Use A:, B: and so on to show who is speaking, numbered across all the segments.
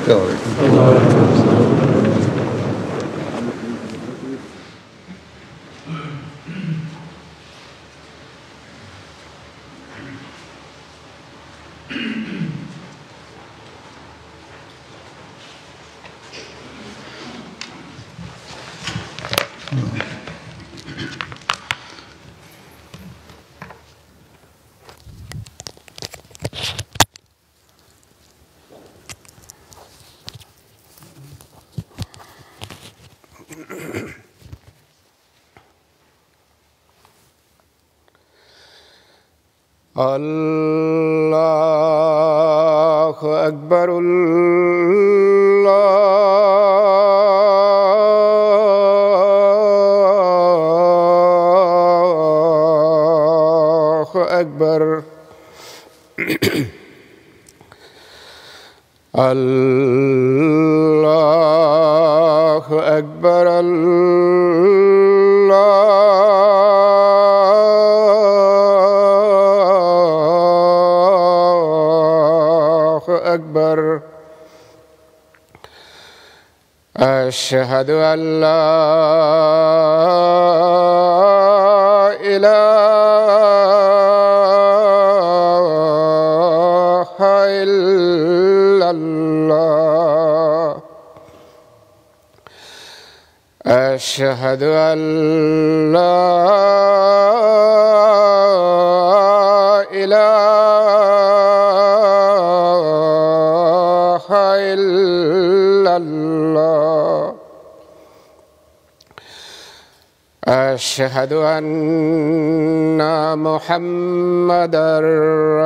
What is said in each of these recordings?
A: السلام عليكم. الله أكبر الله أكبر الله أكبر أكبر. أشهد أن لا إله إلا الله. أشهد أن لا إله إلا الله. أشهد أن محمدًا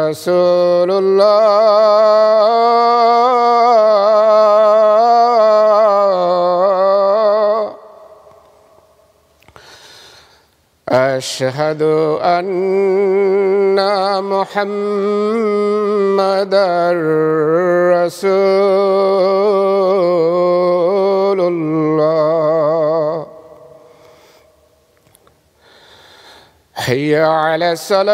A: رسول الله. أشهد أن محمدًا رسول الله. حي على الصلاة.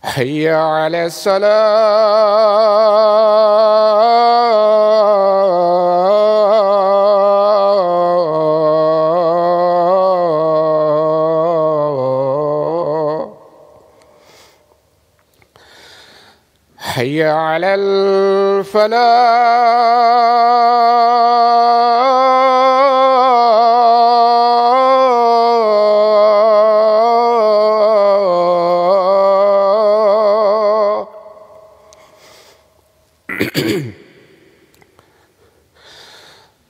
A: حي على الصلاة. حي على الفلاح.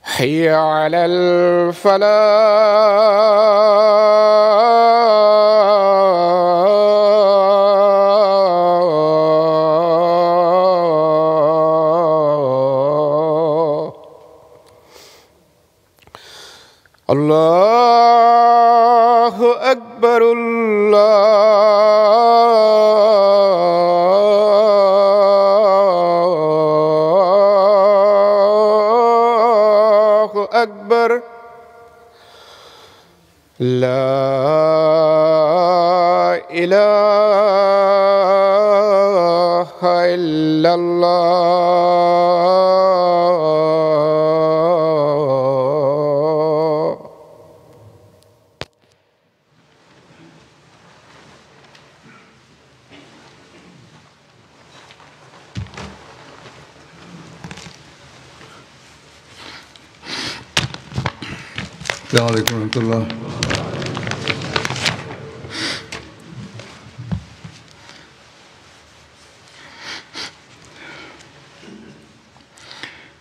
A: حي على الفلاح. الله أكبر الله أكبر. لا إله إلا الله. السلام عليكم ورحمة الله.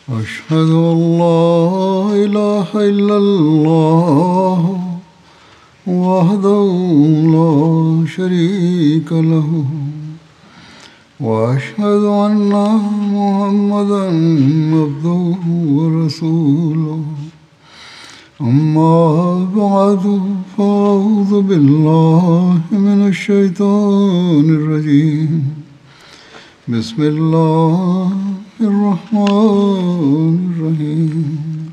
A: أشهد أن لا إله إلا الله وحده لا شريك له وأشهد أن محمدًا عبده ورسوله. أما بعد فأعوذ بالله من الشيطان الرجيم. بسم الله الرحمن الرحيم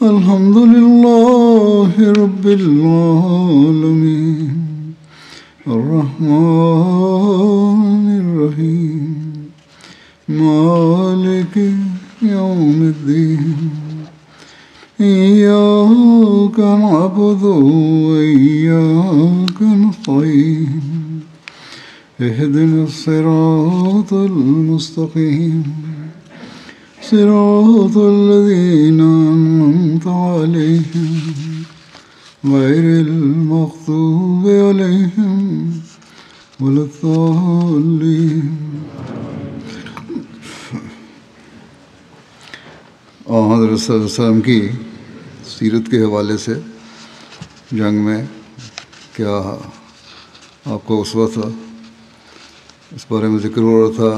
A: الحمد لله رب العالمين الرحمن الرحيم مالك يوم الدين إياك نعبد وإياك نستعين اهدنا الصراط المستقيم صراط الذين أنعمت عليهم غير المغضوب عليهم ولا الضالين. حضرت صلی اللہ علیہ وسلم کی سیرت کے حوالے سے جنگ میں کیا آپ کا اسوہ تھا، اس بارے میں ذکر ہو رہا تھا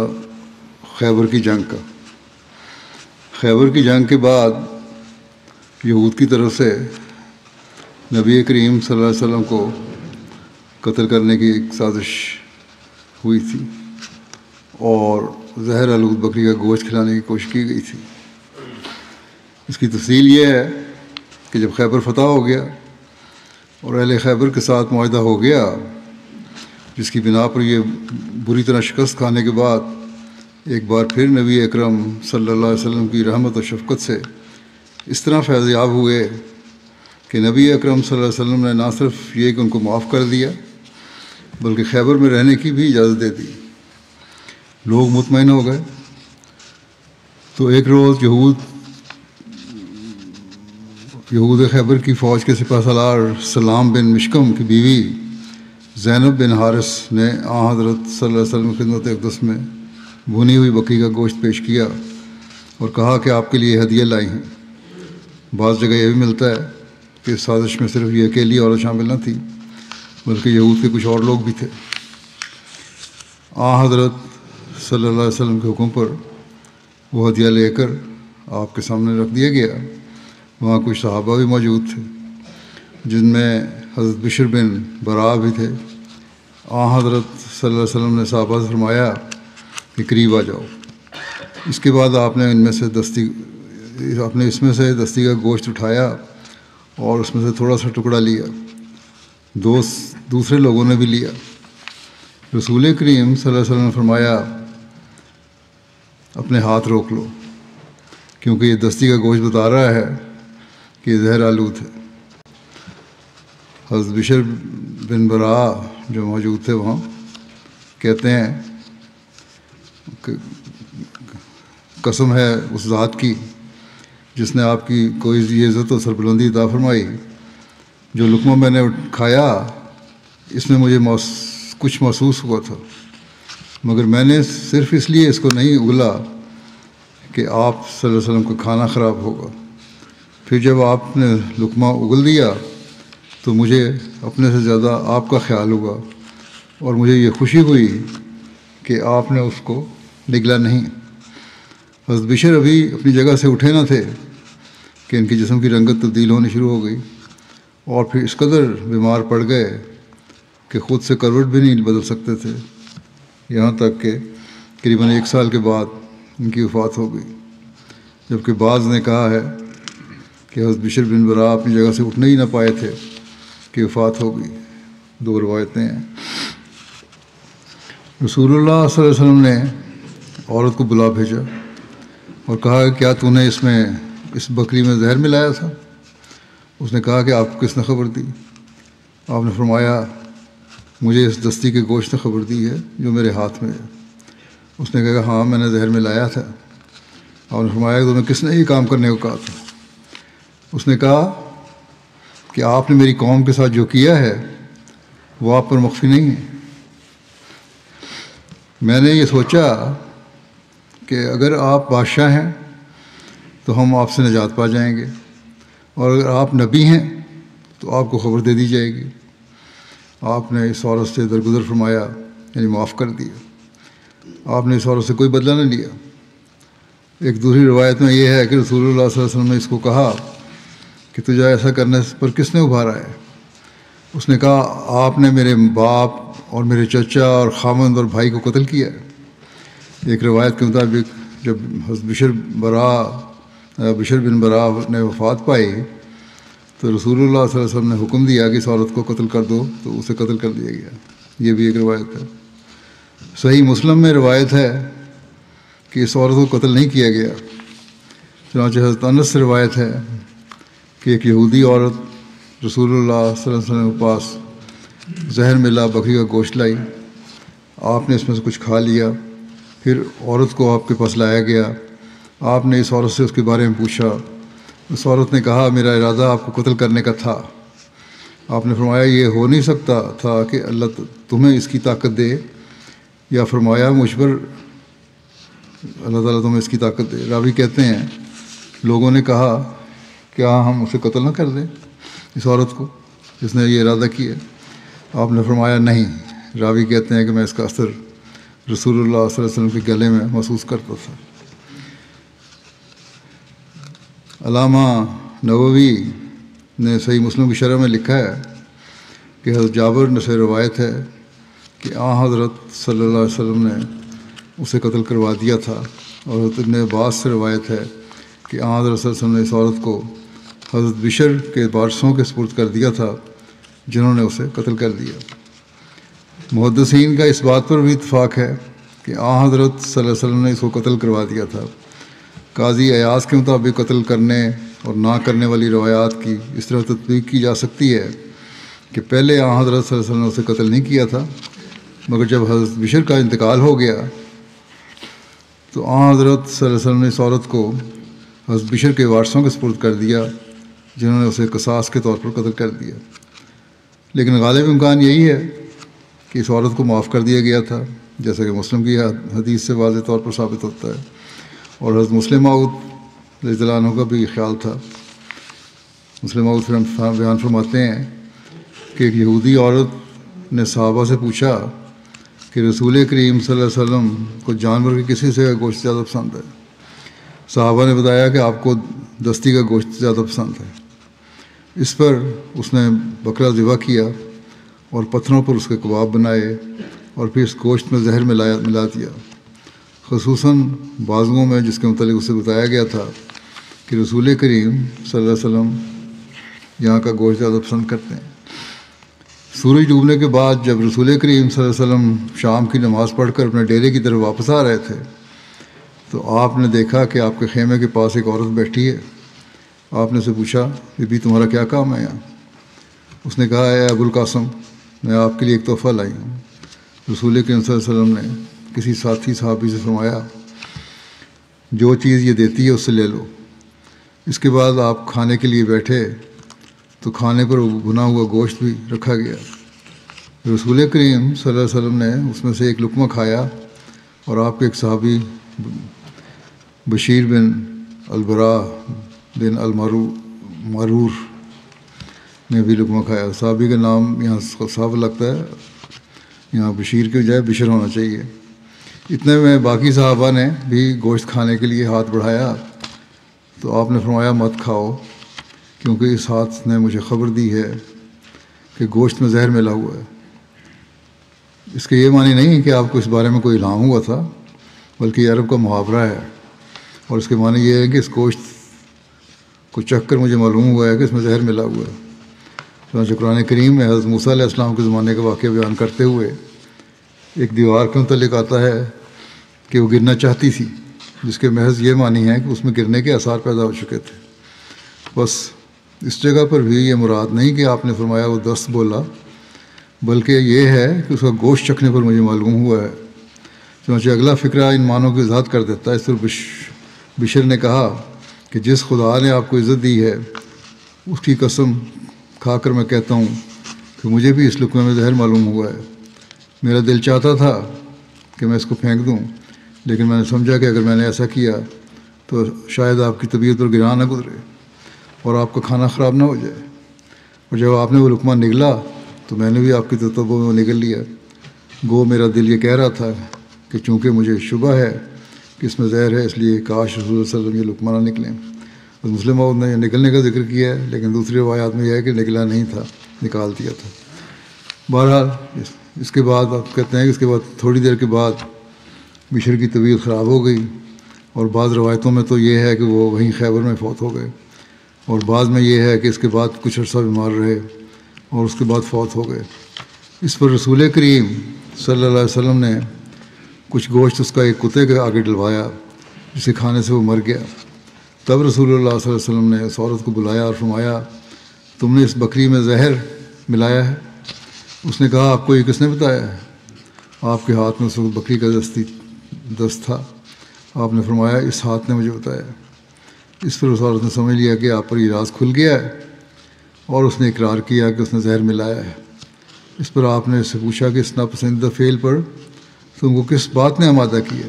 A: خیبر کی جنگ کا. خیبر کی جنگ کے بعد یہود کی طرف سے نبی کریم صلی اللہ علیہ وسلم کو قتل کرنے کی ایک سازش ہوئی تھی اور زہر آلود بکری کا گوشت کھلانے کی کوشش کی گئی تھی. اس کی تفصیل یہ ہے کہ جب خیبر فتح ہو گیا اور اہل خیبر کے ساتھ معاہدہ ہو گیا، جس کی بنا پر یہ بری طرح شکست کھانے کے بعد ایک بار پھر نبی اکرم صلی اللہ علیہ وسلم کی رحمت و شفقت سے اس طرح فیض یاب ہوئے کہ نبی اکرم صلی اللہ علیہ وسلم نے نہ صرف یہ کہ ان کو معاف کر دیا بلکہ خیبر میں رہنے کی بھی اجازت دے دی. لوگ مطمئن ہو گئے. تو ایک روز یہود خیبر کی فوج کے سپہ سالار سلام بن مشکم کی بیوی زینب بن حارث نے حضرت صلی اللہ علیہ وسلم خدمت اقدس میں بھنی ہوئی بکری کا گوشت پیش کیا اور کہا کہ آپ کے لیے ہدیہ لائی ہیں. بعض جگہ یہ بھی ملتا ہے کہ اس سازش میں صرف یہ اکیلی عورت شامل نہ تھی بلکہ یہود کے کچھ اور لوگ بھی تھے. حضرت صلی اللہ علیہ وسلم کے حکم پر وہ ہدیہ لے کر آپ کے سامنے رکھ دیا گیا. وہاں کچھ صحابہ بھی موجود تھے جن میں حضرت بشر بن برا بھی تھے. حضرت صلی اللہ علیہ وسلم نے صحابہ سے فرمایا کہ قریب آ جاؤ. اس کے بعد آپ نے اس میں سے دستی کا گوشت اٹھایا اور اس میں سے تھوڑا سا ٹکڑا لیا. دوسرے لوگوں نے بھی لیا. رسول کریم صلی اللہ علیہ وسلم نے فرمایا اپنے ہاتھ روک لو کیونکہ یہ دستی کا گوشت بتا رہا ہے کہ یہ زہر آلود ہے. حضرت بشر بن برا جو موجود تھے وہاں کہتے ہیں کہ قسم ہے اس ذات کی جس نے آپ کی کوئی عزت و سربلندی عطا فرمائی، جو لقمہ میں نے کھایا اس میں مجھے کچھ محسوس ہوا تھا، مگر میں نے صرف اس لیے اس کو نہیں اگلا کہ آپ صلی اللہ علیہ وسلم کا کھانا خراب ہوگا. پھر جب آپ نے لقمہ اگل دیا تو مجھے اپنے سے زیادہ آپ کا خیال ہوا اور مجھے یہ خوشی ہوئی کہ آپ نے اس کو نگلا نہیں. حضرت بشر ابھی اپنی جگہ سے اٹھے نہ تھے کہ ان کی جسم کی رنگت تبدیل ہونی شروع ہو گئی اور پھر اس قدر بیمار پڑ گئے کہ خود سے کروٹ بھی نہیں بدل سکتے تھے، یہاں تک کہ قریباً 1 سال کے بعد ان کی وفات ہو گئی. جبکہ بعض نے کہا ہے کہ حضرت بشر بن برا اپنی جگہ سے اٹھنے ہی نہ پائے تھے کہ وفات ہو گئی. 2 روایتیں ہیں. رسول اللہ صلی اللہ علیہ وسلم نے عورت کو بلا بھیجا اور کہا کہ کیا تو نے اس بکری میں زہر ملایا تھا؟ اس نے کہا کہ آپ کو کس نے خبر دی؟ آپ نے فرمایا مجھے اس دستی کے گوشت نے خبر دی ہے جو میرے ہاتھ میں ہے. اس نے کہا ہاں میں نے زہر ملایا تھا. آپ نے فرمایا کہ تمہیں کس نے یہ کام کرنے کو کہا تھا؟ اس نے کہا کہ آپ نے میری قوم کے ساتھ جو کیا ہے وہ آپ پر مخفی نہیں ہے. میں نے یہ سوچا کہ اگر آپ بادشاہ ہیں تو ہم آپ سے نجات پا جائیں گے، اور اگر آپ نبی ہیں تو آپ کو خبر دے دی جائے گی. آپ نے اس عورت سے درگزر فرمایا، یعنی معاف کر دیا. آپ نے اس عورت سے کوئی بدلہ نہ لیا. ایک دوسری روایت میں یہ ہے کہ رسول اللہ صلی اللہ علیہ وسلم نے اس کو کہا کہ تجھے ایسا کرنے پر کس نے ابھارا ہے؟ اس نے کہا آپ نے میرے باپ اور میرے چچا اور خامند اور بھائی کو قتل کیا ہے. ایک روایت کے مطابق جب حضرت بشر بن برا نے وفات پائی تو رسول اللہ صلی اللہ علیہ وسلم نے حکم دیا کہ اس عورت کو قتل کر دو، تو اسے قتل کر دیا گیا۔ یہ بھی ایک روایت ہے۔ صحیح مسلم میں روایت ہے کہ اس عورت کو قتل نہیں کیا گیا۔ چنانچہ حضرت انس سے روایت ہے کہ ایک یہودی عورت رسول اللہ صلی اللہ علیہ وسلم کے پاس زہر ملا بکری کا گوشت لائی، آپ نے اس میں سے کچھ کھا لیا، پھر عورت کو آپ کے پاس لایا گیا، آپ نے اس عورت سے اس کے بارے میں پوچھا، اس عورت نے کہا میرا ارادہ آپ کو قتل کرنے کا تھا۔ آپ نے فرمایا یہ ہو نہیں سکتا تھا کہ اللہ تمہیں اس کی طاقت دے، یا فرمایا مجھ پر اللہ تعالیٰ تمہیں اس کی طاقت دے۔ راوی کہتے ہیں لوگوں نے کہا کیا ہم اسے قتل نہ کر دیں، اس عورت کو جس نے یہ ارادہ کیا؟ آپ نے فرمایا نہیں۔ راوی کہتے ہیں کہ میں اس کا اثر رسول اللہ صلی اللہ علیہ وسلم کے گلے میں محسوس کرتا تھا۔ علامہ نووی نے صحیح مسلم کی شرح میں لکھا ہے کہ حضرت جابر نے سے روایت ہے کہ حضرت صلی اللہ علیہ وسلم نے اسے قتل کروا دیا تھا، اور حضرت ابن عباس سے روایت ہے کہ حضرت صلی اللہ علیہ وسلم نے اس عورت کو حضرت بشر کے وارثوں کے سپرد کر دیا تھا جنہوں نے اسے قتل کر دیا۔ محدثین کا اس بات پر بھی اتفاق ہے کہ حضرت صلی اللہ علیہ وسلم نے اس کو قتل کروا دیا تھا۔ قاضی ایاز کے مطابق قتل کرنے اور نہ کرنے والی روایات کی اس طرح تطبیق کی جا سکتی ہے کہ پہلے حضرت صلی اللہ علیہ وسلم نے اسے قتل نہیں کیا تھا، مگر جب حضرت بشر کا انتقال ہو گیا تو حضرت صلی اللہ علیہ وسلم نے اس عورت کو حضرت بشر کے وارثوں کے سپرد کر دیا جنہوں نے اسے قصاص کے طور پر قتل کر دیا۔ لیکن غالب امکان یہی ہے کہ اس عورت کو معاف کر دیا گیا تھا، جیسا کہ مسلم کی حدیث سے واضح طور پر ثابت ہوتا ہے، اور حضرت مسلم موعود رضی اللہ عنہ کا بھی خیال تھا۔ مسلم موعود بیان فرماتے ہیں کہ ایک یہودی عورت نے صحابہ سے پوچھا کہ رسول کریم صلی اللہ علیہ وسلم کو جانور کے کسی سے گوشت زیادہ پسند ہے؟ صحابہ نے بتایا کہ آپ کو دستی کا گوشت زیادہ پسند ہے۔ اس پر اس نے بکرا ذبح کیا اور پتھروں پر اس کے کباب بنائے اور پھر اس گوشت میں زہر ملا دیا، خصوصاً بازوؤں میں، جس کے متعلق اسے بتایا گیا تھا کہ رسول کریم صلی اللہ علیہ وسلم یہاں کا گوشت زیادہ پسند کرتے ہیں۔ سورج ڈوبنے کے بعد جب رسول کریم صلی اللہ علیہ وسلم شام کی نماز پڑھ کر اپنے ڈیرے کی طرف واپس آ رہے تھے تو آپ نے دیکھا کہ آپ کے خیمے کے پاس ایک عورت بیٹھی ہے۔ آپ نے اسے پوچھا بی بی تمہارا کیا کام ہے یہاں؟ اس نے کہا اے ابو القاسم، میں آپ کے لیے ایک تحفہ لائی ہوں۔ رسول کریم صلی اللہ علیہ وسلم نے کسی ساتھی صحابی سے فرمایا جو چیز یہ دیتی ہے اس سے لے لو۔ اس کے بعد آپ کھانے کے لیے بیٹھے تو کھانے پر بھنا ہوا گوشت بھی رکھا گیا۔ رسول کریم صلی اللہ علیہ وسلم نے اس میں سے ایک لقمہ کھایا، اور آپ کے ایک صحابی بشیر بن البرا بن المعرور نے بھی لقمہ کھایا۔ صحابی کا نام یہاں صاف لگتا ہے، یہاں بشیر کے بجائے بشر ہونا چاہیے۔ اتنے میں باقی صحابہ نے بھی گوشت کھانے کے لیے ہاتھ بڑھایا تو آپ نے فرمایا مت کھاؤ، کیونکہ اس ہاتھ نے مجھے خبر دی ہے کہ گوشت میں زہر ملا ہوا ہے۔ اس کے یہ معنی نہیں کہ آپ کو اس بارے میں کوئی الہام ہوا تھا، بلکہ یہ عرب کا محاورہ ہے، اور اس کے معنی یہ ہے کہ اس گوشت کو چکھ کر مجھے معلوم ہوا ہے کہ اس میں زہر ملا ہوا ہے۔ چنانچہ قرآن کریم میں حضرت موسیٰ علیہ السلام کے زمانے کا واقعہ بیان کرتے ہوئے ایک دیوار کے متعلق آتا ہے کہ وہ گرنا چاہتی تھی، جس کے محض یہ معنی ہے کہ اس میں گرنے کے آثار پیدا ہو چکے تھے۔ بس اس جگہ پر بھی یہ مراد نہیں کہ آپ نے فرمایا وہ دست بولا، بلکہ یہ ہے کہ اس کا گوشت چکھنے پر مجھے معلوم ہوا ہے۔ چنانچہ اگلا فقرہ ان معنوں کی وضاحت کر دیتا ہے۔ اس پر بشر نے کہا کہ جس خدا نے آپ کو عزت دی ہے اس کی قسم کھا کر میں کہتا ہوں کہ مجھے بھی اس لقمے میں زہر معلوم ہوا ہے۔ میرا دل چاہتا تھا کہ میں اس کو پھینک دوں، لیکن میں نے سمجھا کہ اگر میں نے ایسا کیا تو شاید آپ کی طبیعت پر گراں نہ گزرے اور آپ کا کھانا خراب نہ ہو جائے۔ اور جب آپ نے وہ لقمہ نگلا تو میں نے بھی آپ کی تتبع میں نگل لیا۔ گو میرا دل یہ کہہ رہا تھا کہ چونکہ مجھے شبہ ہے کہ اس میں زہر ہے، اس لیے کاش رسول اللہ صلی اللہ علیہ وسلم یہ لقمہ نہ نکلیں۔ اور مسلم موعود نے نکلنے کا ذکر کیا ہے، لیکن دوسری روایات میں یہ ہے کہ نکلا نہیں تھا، نکال دیا تھا۔ بہرحال اس کے بعد آپ کہتے ہیں کہ اس کے بعد تھوڑی دیر کے بعد بشر کی طبیعت خراب ہو گئی اور بعض روایتوں میں تو یہ ہے کہ وہ وہیں خیبر میں فوت ہو گئے، اور بعض میں یہ ہے کہ اس کے بعد کچھ عرصہ بیمار رہے اور اس کے بعد فوت ہو گئے۔ اس پر رسول کریم صلی اللہ علیہ وسلم نے کچھ گوشت اس کا ایک کتے کے آگے ڈلوایا، جسے کھانے سے وہ مر گیا۔ تب رسول اللہ صلی اللہ علیہ وسلم نے اس عورت کو بلایا اور فرمایا، تم نے اس بکری میں زہر ملایا ہے؟ اس نے کہا، آپ کو یہ کس نے بتایا ہے؟ آپ کے ہاتھ میں اس وقت بکری کا دست تھا۔ آپ نے فرمایا، اس ہاتھ نے مجھے بتایا۔ اس پر اس عورت نے سمجھ لیا کہ آپ پر یہ راز کھل گیا ہے، اور اس نے اقرار کیا کہ اس نے زہر ملایا ہے۔ اس پر آپ نے اس سے پوچھا کہ اس ناپسندیدہ فعل پر تم کو کس بات نے آمادہ کیا؟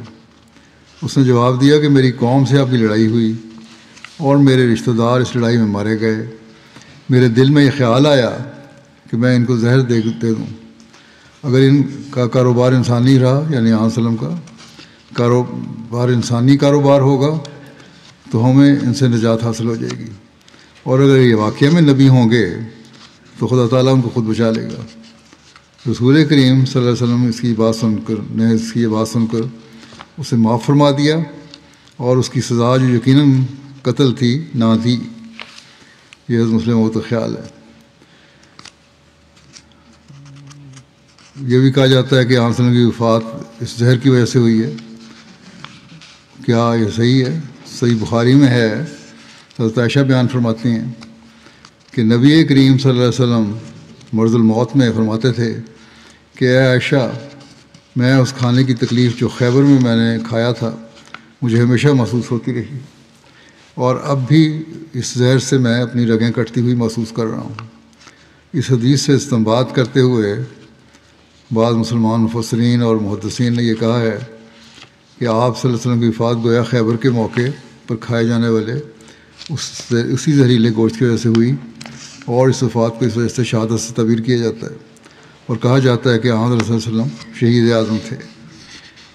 A: اس نے جواب دیا کہ میری قوم سے آپ کی لڑائی ہوئی اور میرے رشتہ دار اس لڑائی میں مارے گئے۔ میرے دل میں یہ خیال آیا کہ میں ان کو زہر دے دوں۔ اگر ان کا کاروبار انسانی رہا، یعنی علیہ وسلم کا کاروبار انسانی کاروبار ہوگا، تو ہمیں ان سے نجات حاصل ہو جائے گی، اور اگر یہ واقعہ میں نبی ہوں گے تو خدا تعالیٰ ان کو خود بچا لے گا۔ رسول کریم صلی اللہ علیہ وسلم اس کی یہ بات سن کر اسے معاف فرما دیا، اور اس کی سزا جو یقیناً قتل تھی نہ تھی۔ یہ حضرت مسلم وہ تو خیال ہے۔ یہ بھی کہا جاتا ہے کہ علیہ وسلم کی وفات اس زہر کی وجہ سے ہوئی ہے۔ کیا یہ صحیح ہے؟ صحیح بخاری میں ہے، حضرت عائشہ بیان فرماتی ہیں کہ نبی کریم صلی اللہ علیہ وسلم مرض الموت میں فرماتے تھے کہ اے عائشہ، میں اس کھانے کی تکلیف جو خیبر میں نے کھایا تھا مجھے ہمیشہ محسوس ہوتی رہی، اور اب بھی اس زہر سے میں اپنی رگیں کٹتی ہوئی محسوس کر رہا ہوں۔ اس حدیث سے استنباط کرتے ہوئے بعض مسلمان مفسرین اور محدثین نے یہ کہا ہے کہ آپ صلی اللہ علیہ وسلم کی وفات گویا خیبر کے موقع پر کھائے جانے والے اسی زہریلے گوشت کی وجہ سے ہوئی، اور اس وفات کو اس وجہ سے شہادت سے تعبیر کیا جاتا ہے، اور کہا جاتا ہے کہ آپ صلی اللہ علیہ وسلم شہید اعظم تھے۔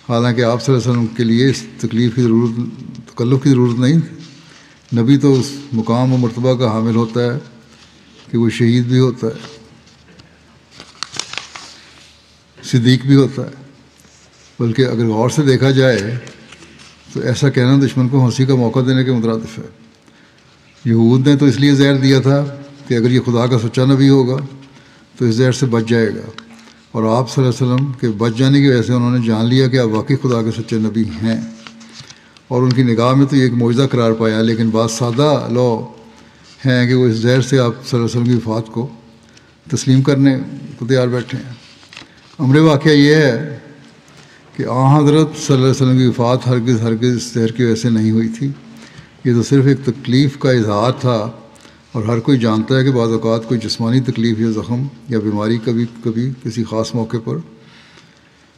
A: حالانکہ آپ صلی اللہ علیہ وسلم کے لیے اس تکلف کی ضرورت نہیں، نبی تو اس مقام و مرتبہ کا حامل ہوتا ہے کہ وہ شہید بھی ہوتا ہے، صدیق بھی ہوتا ہے۔ بلکہ اگر غور سے دیکھا جائے تو ایسا کہنا دشمن کو ہنسی کا موقع دینے کے مترادف ہے۔ یہود نے تو اس لیے زہر دیا تھا کہ اگر یہ خدا کا سچا نبی ہوگا تو اس زہر سے بچ جائے گا، اور آپ صلی اللہ علیہ وسلم کے بچ جانے کی وجہ سے انہوں نے جان لیا کہ آپ واقعی خدا کے سچے نبی ہیں، اور ان کی نگاہ میں تو یہ ایک معجزہ قرار پایا۔ لیکن بعض سادہ لوگ ہیں کہ وہ اس زہر سے آپ صلی اللہ علیہ وسلم کی وفات کو تسلیم کرنے کو تیار بیٹھے ہیں۔ امر واقعہ یہ ہے کہ حضرت صلی اللہ علیہ وسلم کی وفات ہرگز اس زہر کی وجہ سے نہیں ہوئی تھی۔ یہ تو صرف ایک تکلیف کا اظہار تھا، اور ہر کوئی جانتا ہے کہ بعض اوقات کوئی جسمانی تکلیف یا زخم یا بیماری کبھی کسی خاص موقع پر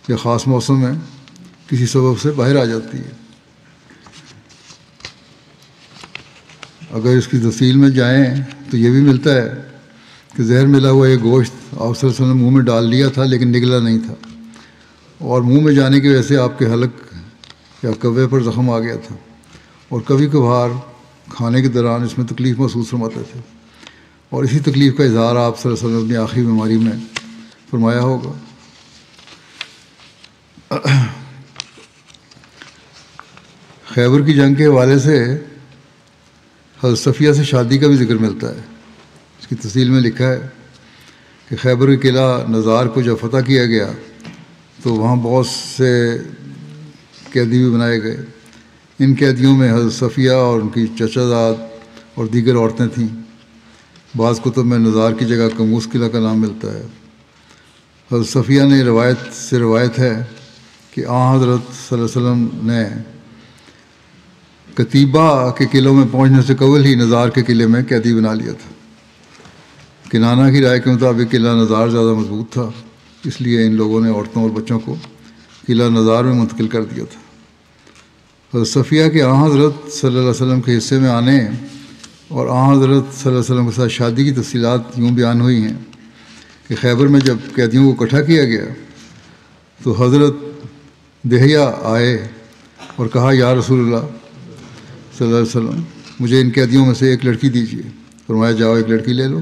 A: یا خاص موسم میں کسی سبب سے باہر آ جاتی ہے۔ اگر اس کی تفصیل میں جائیں تو یہ بھی ملتا ہے کہ زہر ملا ہوا یہ گوشت آپ صلی اللہ علیہ وسلم منہ میں ڈال لیا تھا لیکن نگلا نہیں تھا، اور منہ میں جانے کی وجہ سے آپ کے حلق یا کوے پر زخم آ گیا تھا، اور کبھی کبھار کھانے کے دوران اس میں تکلیف محسوس فرماتے تھے، اور اسی تکلیف کا اظہار آپ صلی اللہ علیہ وسلم اپنی آخری بیماری میں فرمایا ہوگا۔ خیبر کی جنگ کے حوالے سے حضرت صفیہ سے شادی کا بھی ذکر ملتا ہے۔ اس کی تفصیل میں لکھا ہے کہ خیبر کے قلعہ نزار کو جب فتح کیا گیا تو وہاں بہت سے قیدی بھی بنائے گئے۔ ان قیدیوں میں حضرت صفیہ اور ان کی چچا زاد اور دیگر عورتیں تھیں۔ بعض کتب میں نزار کی جگہ کموس قلعہ کا نام ملتا ہے۔ حضرت صفیہ نے روایت ہے کہ حضرت صلی اللہ علیہ وسلم نے قتیبہ کے قلعوں میں پہنچنے سے قبل ہی نزار کے قلعے میں قیدی بنا لیا تھا۔ کنانہ کی رائے کے مطابق قلعہ نزار زیادہ مضبوط تھا، اس لیے ان لوگوں نے عورتوں اور بچوں کو قلعہ نزار میں منتقل کر دیا تھا۔ حضرت صفیہ کے حضرت صلی اللہ علیہ وسلم کے حصے میں آنے اور حضرت صلی اللہ علیہ وسلم کے ساتھ شادی کی تفصیلات یوں بیان ہوئی ہیں کہ خیبر میں جب قیدیوں کو اکٹھا کیا گیا تو حضرت دہیہ آئے اور کہا، یا رسول اللہ صلی اللہ علیہ وسلم، مجھے ان قیدیوں میں سے ایک لڑکی دیجیے۔ فرمایا، جاؤ ایک لڑکی لے لو۔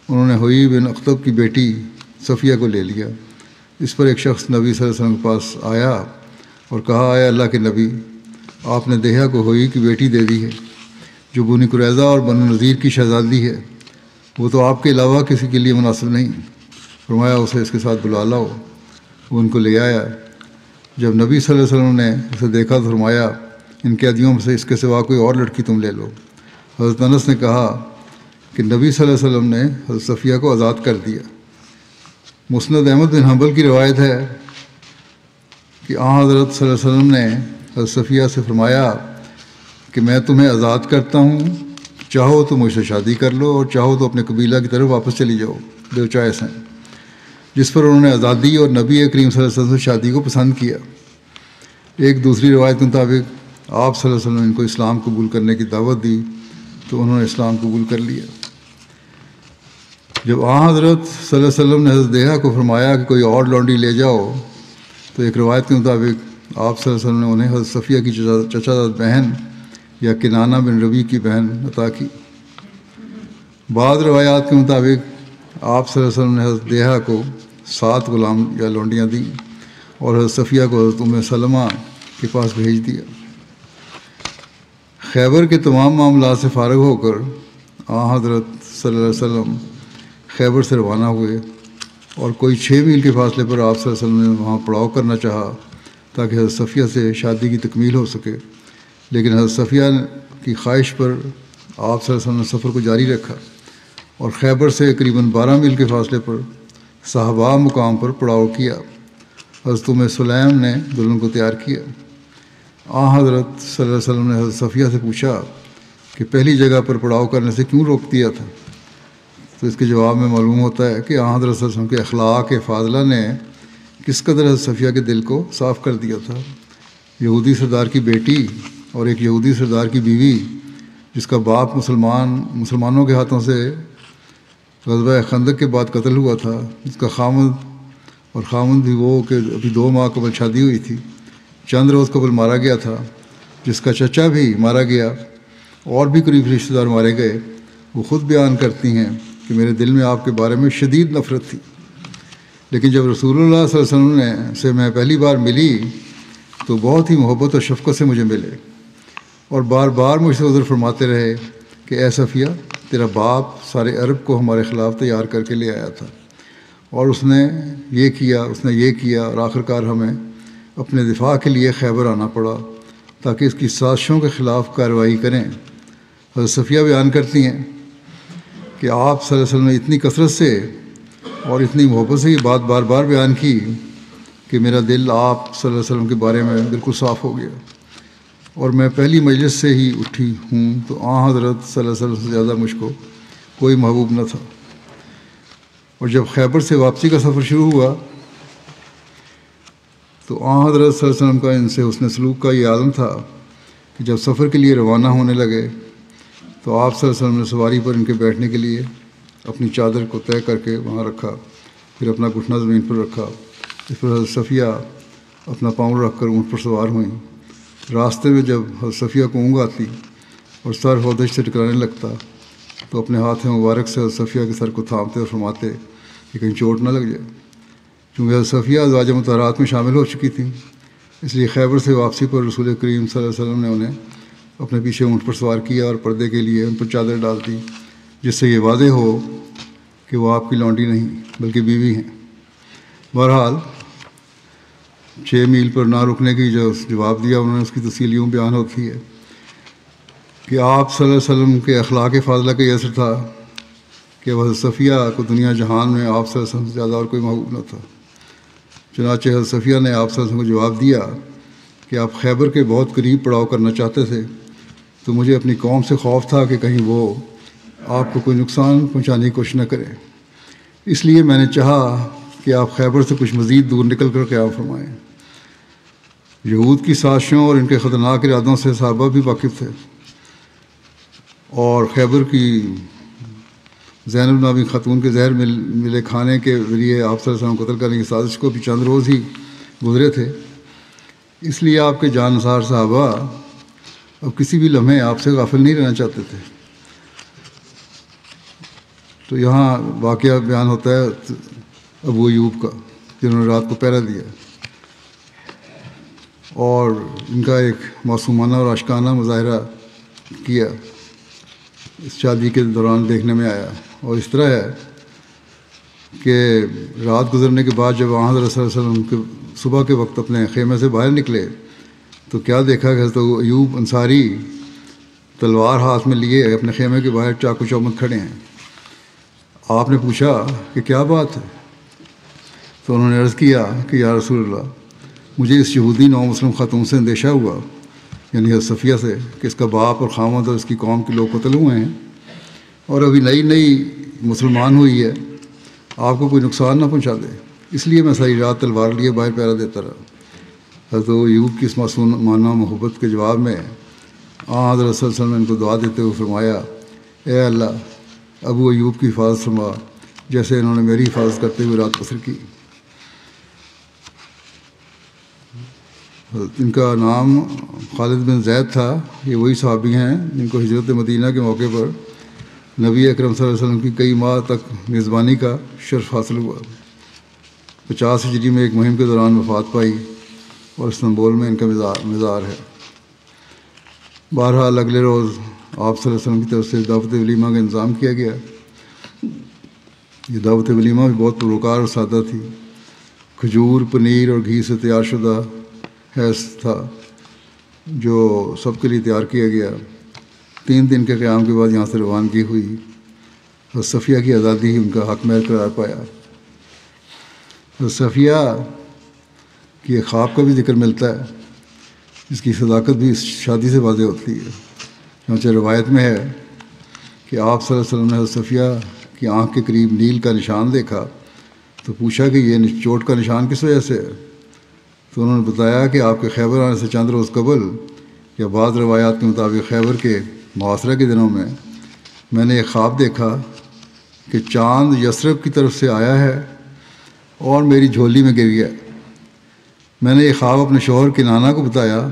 A: انہوں نے حوی بن اخطب کی بیٹی صفیہ کو لے لیا۔ اس پر ایک شخص نبی صلی اللہ علیہ وسلم کے پاس آیا اور کہا، اے اللہ کے نبی، آپ نے دیہا کو ہوئی کی بیٹی دے دی ہے جو بنی قریظہ اور بنو نذیر کی شہزادی ہے، وہ تو آپ کے علاوہ کسی کے لیے مناسب نہیں۔ فرمایا اسے اس کے ساتھ بلا لاؤ۔ وہ ان کو لے آیا۔ جب نبی صلی اللہ علیہ وسلم نے اسے دیکھا تو فرمایا ان قیدیوں میں سے اس کے سوا کوئی اور لڑکی تم لے لو۔ حضرت انس نے کہا کہ نبی صلی اللہ علیہ وسلم نے حضرت صفیہ کو آزاد کر دیا۔ مسند احمد بن حنبل کی روایت ہے کہ حضرت صلی اللہ علیہ وسلم نے حضرت صفیہ سے فرمایا کہ میں تمہیں آزاد کرتا ہوں، چاہو تو مجھ سے شادی کر لو اور چاہو تو اپنے قبیلہ کی طرف واپس چلی جاؤ، دو چوائس ہیں۔ جس پر انہوں نے آزادی اور نبی کریم صلی اللہ علیہ وسلم سے شادی کو پسند کیا۔ ایک دوسری روایت کے مطابق آپ صلی اللہ علیہ وسلم نے ان کو اسلام قبول کرنے کی دعوت دی تو انہوں نے اسلام قبول کر لیا۔ جب حضرت صلی اللہ علیہ وسلم نے حضرت دیہا کو فرمایا کہ کوئی اور لونڈی لے جاؤ تو ایک روایت کے مطابق آپ صلی اللہ علیہ وسلم نے انہیں حضرت صفیہ کی چچا زاد بہن یا کنانہ بن ربیع کی بہن عطا کی۔ بعض روایات کے مطابق آپ صلی اللہ علیہ وسلم نے حضرت دیہا کو 7 غلام یا لونڈیاں دیں اور حضرت صفیہ کو حضرت ام سلمہ کے پاس بھیج دیا۔ خیبر کے تمام معاملات سے فارغ ہو کر حضرت صلی اللہ علیہ وسلم خیبر سے روانہ ہوئے اور کوئی 6 میل کے فاصلے پر آپ صلی اللہ علیہ وسلم نے وہاں پڑاؤ کرنا چاہا تاکہ حضرت صفیہ سے شادی کی تکمیل ہو سکے، لیکن حضرت صفیہ کی خواہش پر آپ صلی اللہ علیہ وسلم نے سفر کو جاری رکھا اور خیبر سے قریباً 12 میل کے فاصلے پر صحابہ مقام پر پڑاؤ کیا۔ حضرت ام سلیم نے دلہن کو تیار کیا۔ حضرت صلی اللہ علیہ وسلم نے حضرت صفیہ سے پوچھا کہ پہلی جگہ پر پڑاؤ کرنے سے کیوں روک دیا تھا؟ تو اس کے جواب میں معلوم ہوتا ہے کہ حضرت صلی اللہ علیہ وسلم کے اخلاق فاضلہ نے کس قدر حضرت صفیہ کے دل کو صاف کر دیا تھا۔ یہودی سردار کی بیٹی اور ایک یہودی سردار کی بیوی جس کا باپ مسلمانوں کے ہاتھوں سے غزوہ خندق کے بعد قتل ہوا تھا، جس کا خامند بھی وہ کہ ابھی 2 ماہ قبل شادی ہوئی تھی، چند روز قبل مارا گیا تھا، جس کا چچا بھی مارا گیا اور بھی قریب رشتہ دار مارے گئے، وہ خود بیان کرتی ہیں کہ میرے دل میں آپ کے بارے میں شدید نفرت تھی، لیکن جب رسول اللہ صلی اللہ علیہ وسلم سے میں پہلی بار ملی تو بہت ہی محبت اور شفقت سے مجھے ملے اور بار بار مجھ سے عذر فرماتے رہے کہ اے صفیہ، تیرا باپ سارے عرب کو ہمارے خلاف تیار کر کے لے آیا تھا اور اس نے یہ کیا اور آخرکار ہمیں اپنے دفاع کے لیے خیبر آنا پڑا تاکہ اس کی سازشوں کے خلاف کارروائی کریں۔ حضرت صفیہ بیان کرتی ہیں کہ آپ صلی اللہ علیہ وسلم نے اتنی کثرت سے اور اتنی محبت سے یہ بات بار بار بیان کی کہ میرا دل آپ صلی اللہ علیہ وسلم کے بارے میں بالکل صاف ہو گیا اور میں پہلی مجلس سے ہی اٹھی ہوں تو حضرت صلی اللہ علیہ وسلم سے زیادہ مجھ کو کوئی محبوب نہ تھا۔ اور جب خیبر سے واپسی کا سفر شروع ہوا تو حضرت صلی اللہ علیہ وسلم کا ان سے حسن سلوک کا یہ عالم تھا کہ جب سفر کے لیے روانہ ہونے لگے تو آپ صلی اللہ علیہ وسلم نے سواری پر ان کے بیٹھنے کے لیے اپنی چادر کو طے کر کے وہاں رکھا، پھر اپنا گھٹنا زمین پر رکھا، اس پر حضرت صفیہ اپنا پاؤں رکھ کر اونٹ پر سوار ہوئیں۔ راستے میں جب حضرت صفیہ کو اونگ آتی اور سر ہودج سے ٹکرانے لگتا تو اپنے ہاتھ مبارک سے حضرت صفیہ کے سر کو تھامتے اور فرماتے کہ کہیں چوٹ نہ لگ جائے۔ چونکہ حضرت صفیہ ازواج مطہرات میں شامل ہو چکی تھیں، اس لیے خیبر سے واپسی پر رسول کریم صلی اللہ علیہ وسلم نے انہیں اپنے پیچھے اونٹ پر سوار کیا اور پردے کے لیے ان پر چادر ڈال دی، جس سے یہ واضح ہو کہ وہ آپ کی لونڈی نہیں بلکہ بیوی ہیں۔ بہرحال 6 میل پر نہ رکنے کی جو جواب دیا انہوں نے، اس کی تفصیل یوں بیان ہوتی ہے کہ آپ صلی اللہ علیہ وسلم کے اخلاق فاضلہ کا یہ اثر تھا کہ حضرت صفیہ کو دنیا جہان میں آپ صلی اللہ علیہ وسلم سے زیادہ اور کوئی محبوب نہ تھا۔ چنانچہ حضرت صفیہ نے آپ صلی اللہ علیہ وسلم کو جواب دیا کہ آپ خیبر کے بہت قریب پڑاؤ کرنا چاہتے تھے تو مجھے اپنی قوم سے خوف تھا کہ کہیں وہ آپ کو کوئی نقصان پہنچانے کی کوشش نہ کرے، اس لیے میں نے چاہا کہ آپ خیبر سے کچھ مزید دور نکل کر قیام فرمائیں۔ یہود کی سازشوں اور ان کے خطرناک ارادوں سے صحابہ بھی واقف تھے اور خیبر کی زینب نامی خاتون کے زہر ملے کھانے کے ذریعے آپ صلی اللہ علیہ وسلم کو قتل کرنے کی سازش کو بھی چند روز ہی گزرے تھے، اس لیے آپ کے جان نثار صحابہ اب کسی بھی لمحے آپ سے غافل نہیں رہنا چاہتے تھے۔ تو یہاں واقعہ بیان ہوتا ہے ابو ایوب کا، جنہوں نے رات کو پہرا دیا۔ اور ان کا ایک معصومانہ اور عاشقانہ مظاہرہ کیا اس شادی کے دوران دیکھنے میں آیا۔ اور اس طرح ہے کہ رات گزرنے کے بعد جب حضرت صلی اللہ علیہ وسلم کے صبح کے وقت اپنے خیمے سے باہر نکلے تو کیا دیکھا کہ حضرت ایوب انصاری تلوار ہاتھ میں لیے اپنے خیمے کے باہر چاقو چومت کھڑے ہیں۔ آپ نے پوچھا کہ کیا بات ہے؟ تو انہوں نے عرض کیا کہ یا رسول اللہ، مجھے اس یہودی نو مسلم خاتون سے اندیشہ ہوا، یعنی حضرت صفیہ سے، کہ اس کا باپ اور خامد اور اس کی قوم کے لوگ قتل ہوئے ہیں اور ابھی نئی مسلمان ہوئی ہے، آپ کو کوئی نقصان نہ پہنچا دے، اس لیے میں ساری رات تلوار لیے باہر پہرا دیتا رہا۔ حضرت ایوب کی اس معصومانہ محبت کے جواب میں حضرت صلی اللہ علیہ وسلم نے ان کو دعا دیتے ہوئے فرمایا، اے اللہ، ابو ایوب کی حفاظت فرما جیسے انہوں نے میری حفاظت کرتے ہوئے رات بسر کی۔ ان کا نام خالد بن زید تھا۔ یہ وہی صحابی ہیں جن کو ہجرت مدینہ کے موقع پر نبی اکرم صلی اللہ علیہ وسلم کی کئی ماہ تک میزبانی کا شرف حاصل ہوا۔ 50 ہجری میں ایک مہم کے دوران وفات پائی اور استنبول میں ان کا مزار ہے۔ بہرحال اگلے روز آپ صلی اللہ علیہ وسلم کی طرف سے دعوت ولیمہ کا انتظام کیا گیا۔ یہ دعوت ولیمہ بھی بہت پروکار اور سادہ تھی۔ کھجور، پنیر اور گھی سے تیار شدہ حیض تھا جو سب کے لیے تیار کیا گیا۔ 3 دن کے قیام کے بعد یہاں سے روانگی ہوئی اور صفیہ کی آزادی ہی ان کا حق مہر قرار پایا۔ اور صفیہ کی ایک خواب کا بھی ذکر ملتا ہے جس کی صداقت بھی اس شادی سے واضح ہوتی ہے۔ چنانچہ روایت میں ہے کہ آپ صلی اللہ علیہ وسلم نے حضرت صفیہ کی آنکھ کے قریب نیل کا نشان دیکھا تو پوچھا کہ یہ چوٹ کا نشان کس وجہ سے ہے؟ تو انہوں نے بتایا کہ آپ کے خیبر آنے سے چند روز قبل یا بعض روایات کے مطابق خیبر کے محاصرہ کے دنوں میں نے ایک خواب دیکھا کہ چاند یثرب کی طرف سے آیا ہے اور میری جھولی میں گر گیا۔ میں نے یہ خواب اپنے شوہر کنانہ کو بتایا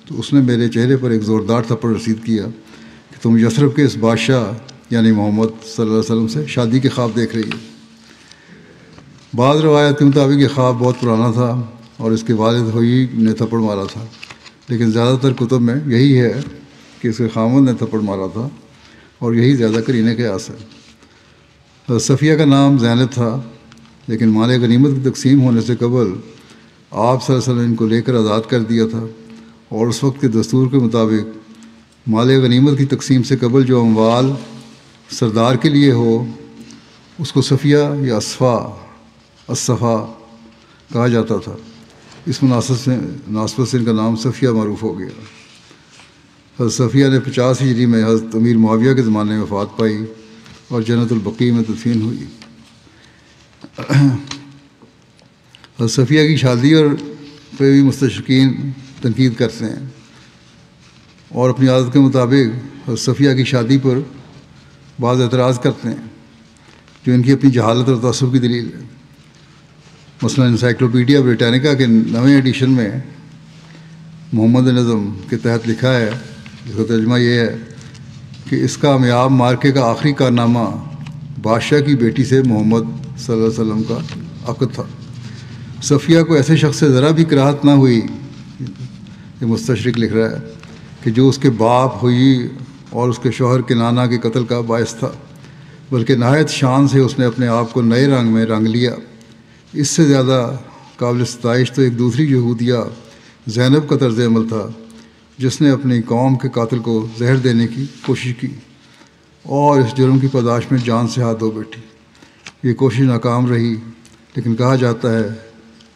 A: تو اس نے میرے چہرے پر ایک زوردار تھپڑ رسید کیا کہ تم یثرب کے اس بادشاہ یعنی محمد صلی اللہ علیہ وسلم سے شادی کے خواب دیکھ رہی ہے۔ بعض روایات کے مطابق یہ خواب بہت پرانا تھا اور اس کے والد ہوئی نے تھپڑ مارا تھا، لیکن زیادہ تر کتب میں یہی ہے کہ اس کے خامد نے تھپڑ مارا تھا اور یہی زیادہ قرینے قیاس ہے۔ صفیہ کا نام زینب تھا، لیکن مال غنیمت کی تقسیم ہونے سے قبل آپ صلی اللہ علیہ وسلم نے ان کو لے کر آزاد کر دیا تھا، اور اس وقت کے دستور کے مطابق مال غنیمت کی تقسیم سے قبل جو اموال سردار کے لیے ہو اس کو صفیہ یا اصفا کہا جاتا تھا۔ اس مناسبت سے ان کا نام صفیہ معروف ہو گیا۔ حضرت صفیہ نے 50 ہجری میں حضرت امیر معاویہ کے زمانے میں وفات پائی اور جنت البقیع میں تدفین ہوئی۔ حضرت صفیہ کی شادی اور پہ بھی مستشرقین تنقید کرتے ہیں اور اپنی عادت کے مطابق حضرت صفیہ کی شادی پر بعض اعتراض کرتے ہیں جو ان کی اپنی جہالت اور تعصب کی دلیل ہے۔ مثلا انسائکلوپیڈیا بریٹانیکا کے 9ویں ایڈیشن میں محمد نظم کے تحت لکھا ہے، جس کا ترجمہ یہ ہے کہ اس کا میاب مارکے کا آخری کارنامہ بادشاہ کی بیٹی سے محمد صلی اللہ علیہ وسلم کا عقد تھا۔ صفیہ کو ایسے شخص سے ذرا بھی کراہت نہ ہوئی، یہ مستشرق لکھ رہا ہے، کہ جو اس کے باپ ہوئی اور اس کے شوہر کنانہ کے قتل کا باعث تھا، بلکہ نہایت شان سے اس نے اپنے آپ کو نئے رنگ میں رنگ لیا۔ اس سے زیادہ قابل ستائش تو ایک دوسری یہودیہ زینب کا طرز عمل تھا، جس نے اپنی قوم کے قاتل کو زہر دینے کی کوشش کی اور اس جرم کی پاداش میں جان سے ہاتھ دھو بیٹھی۔ یہ کوشش ناکام رہی، لیکن کہا جاتا ہے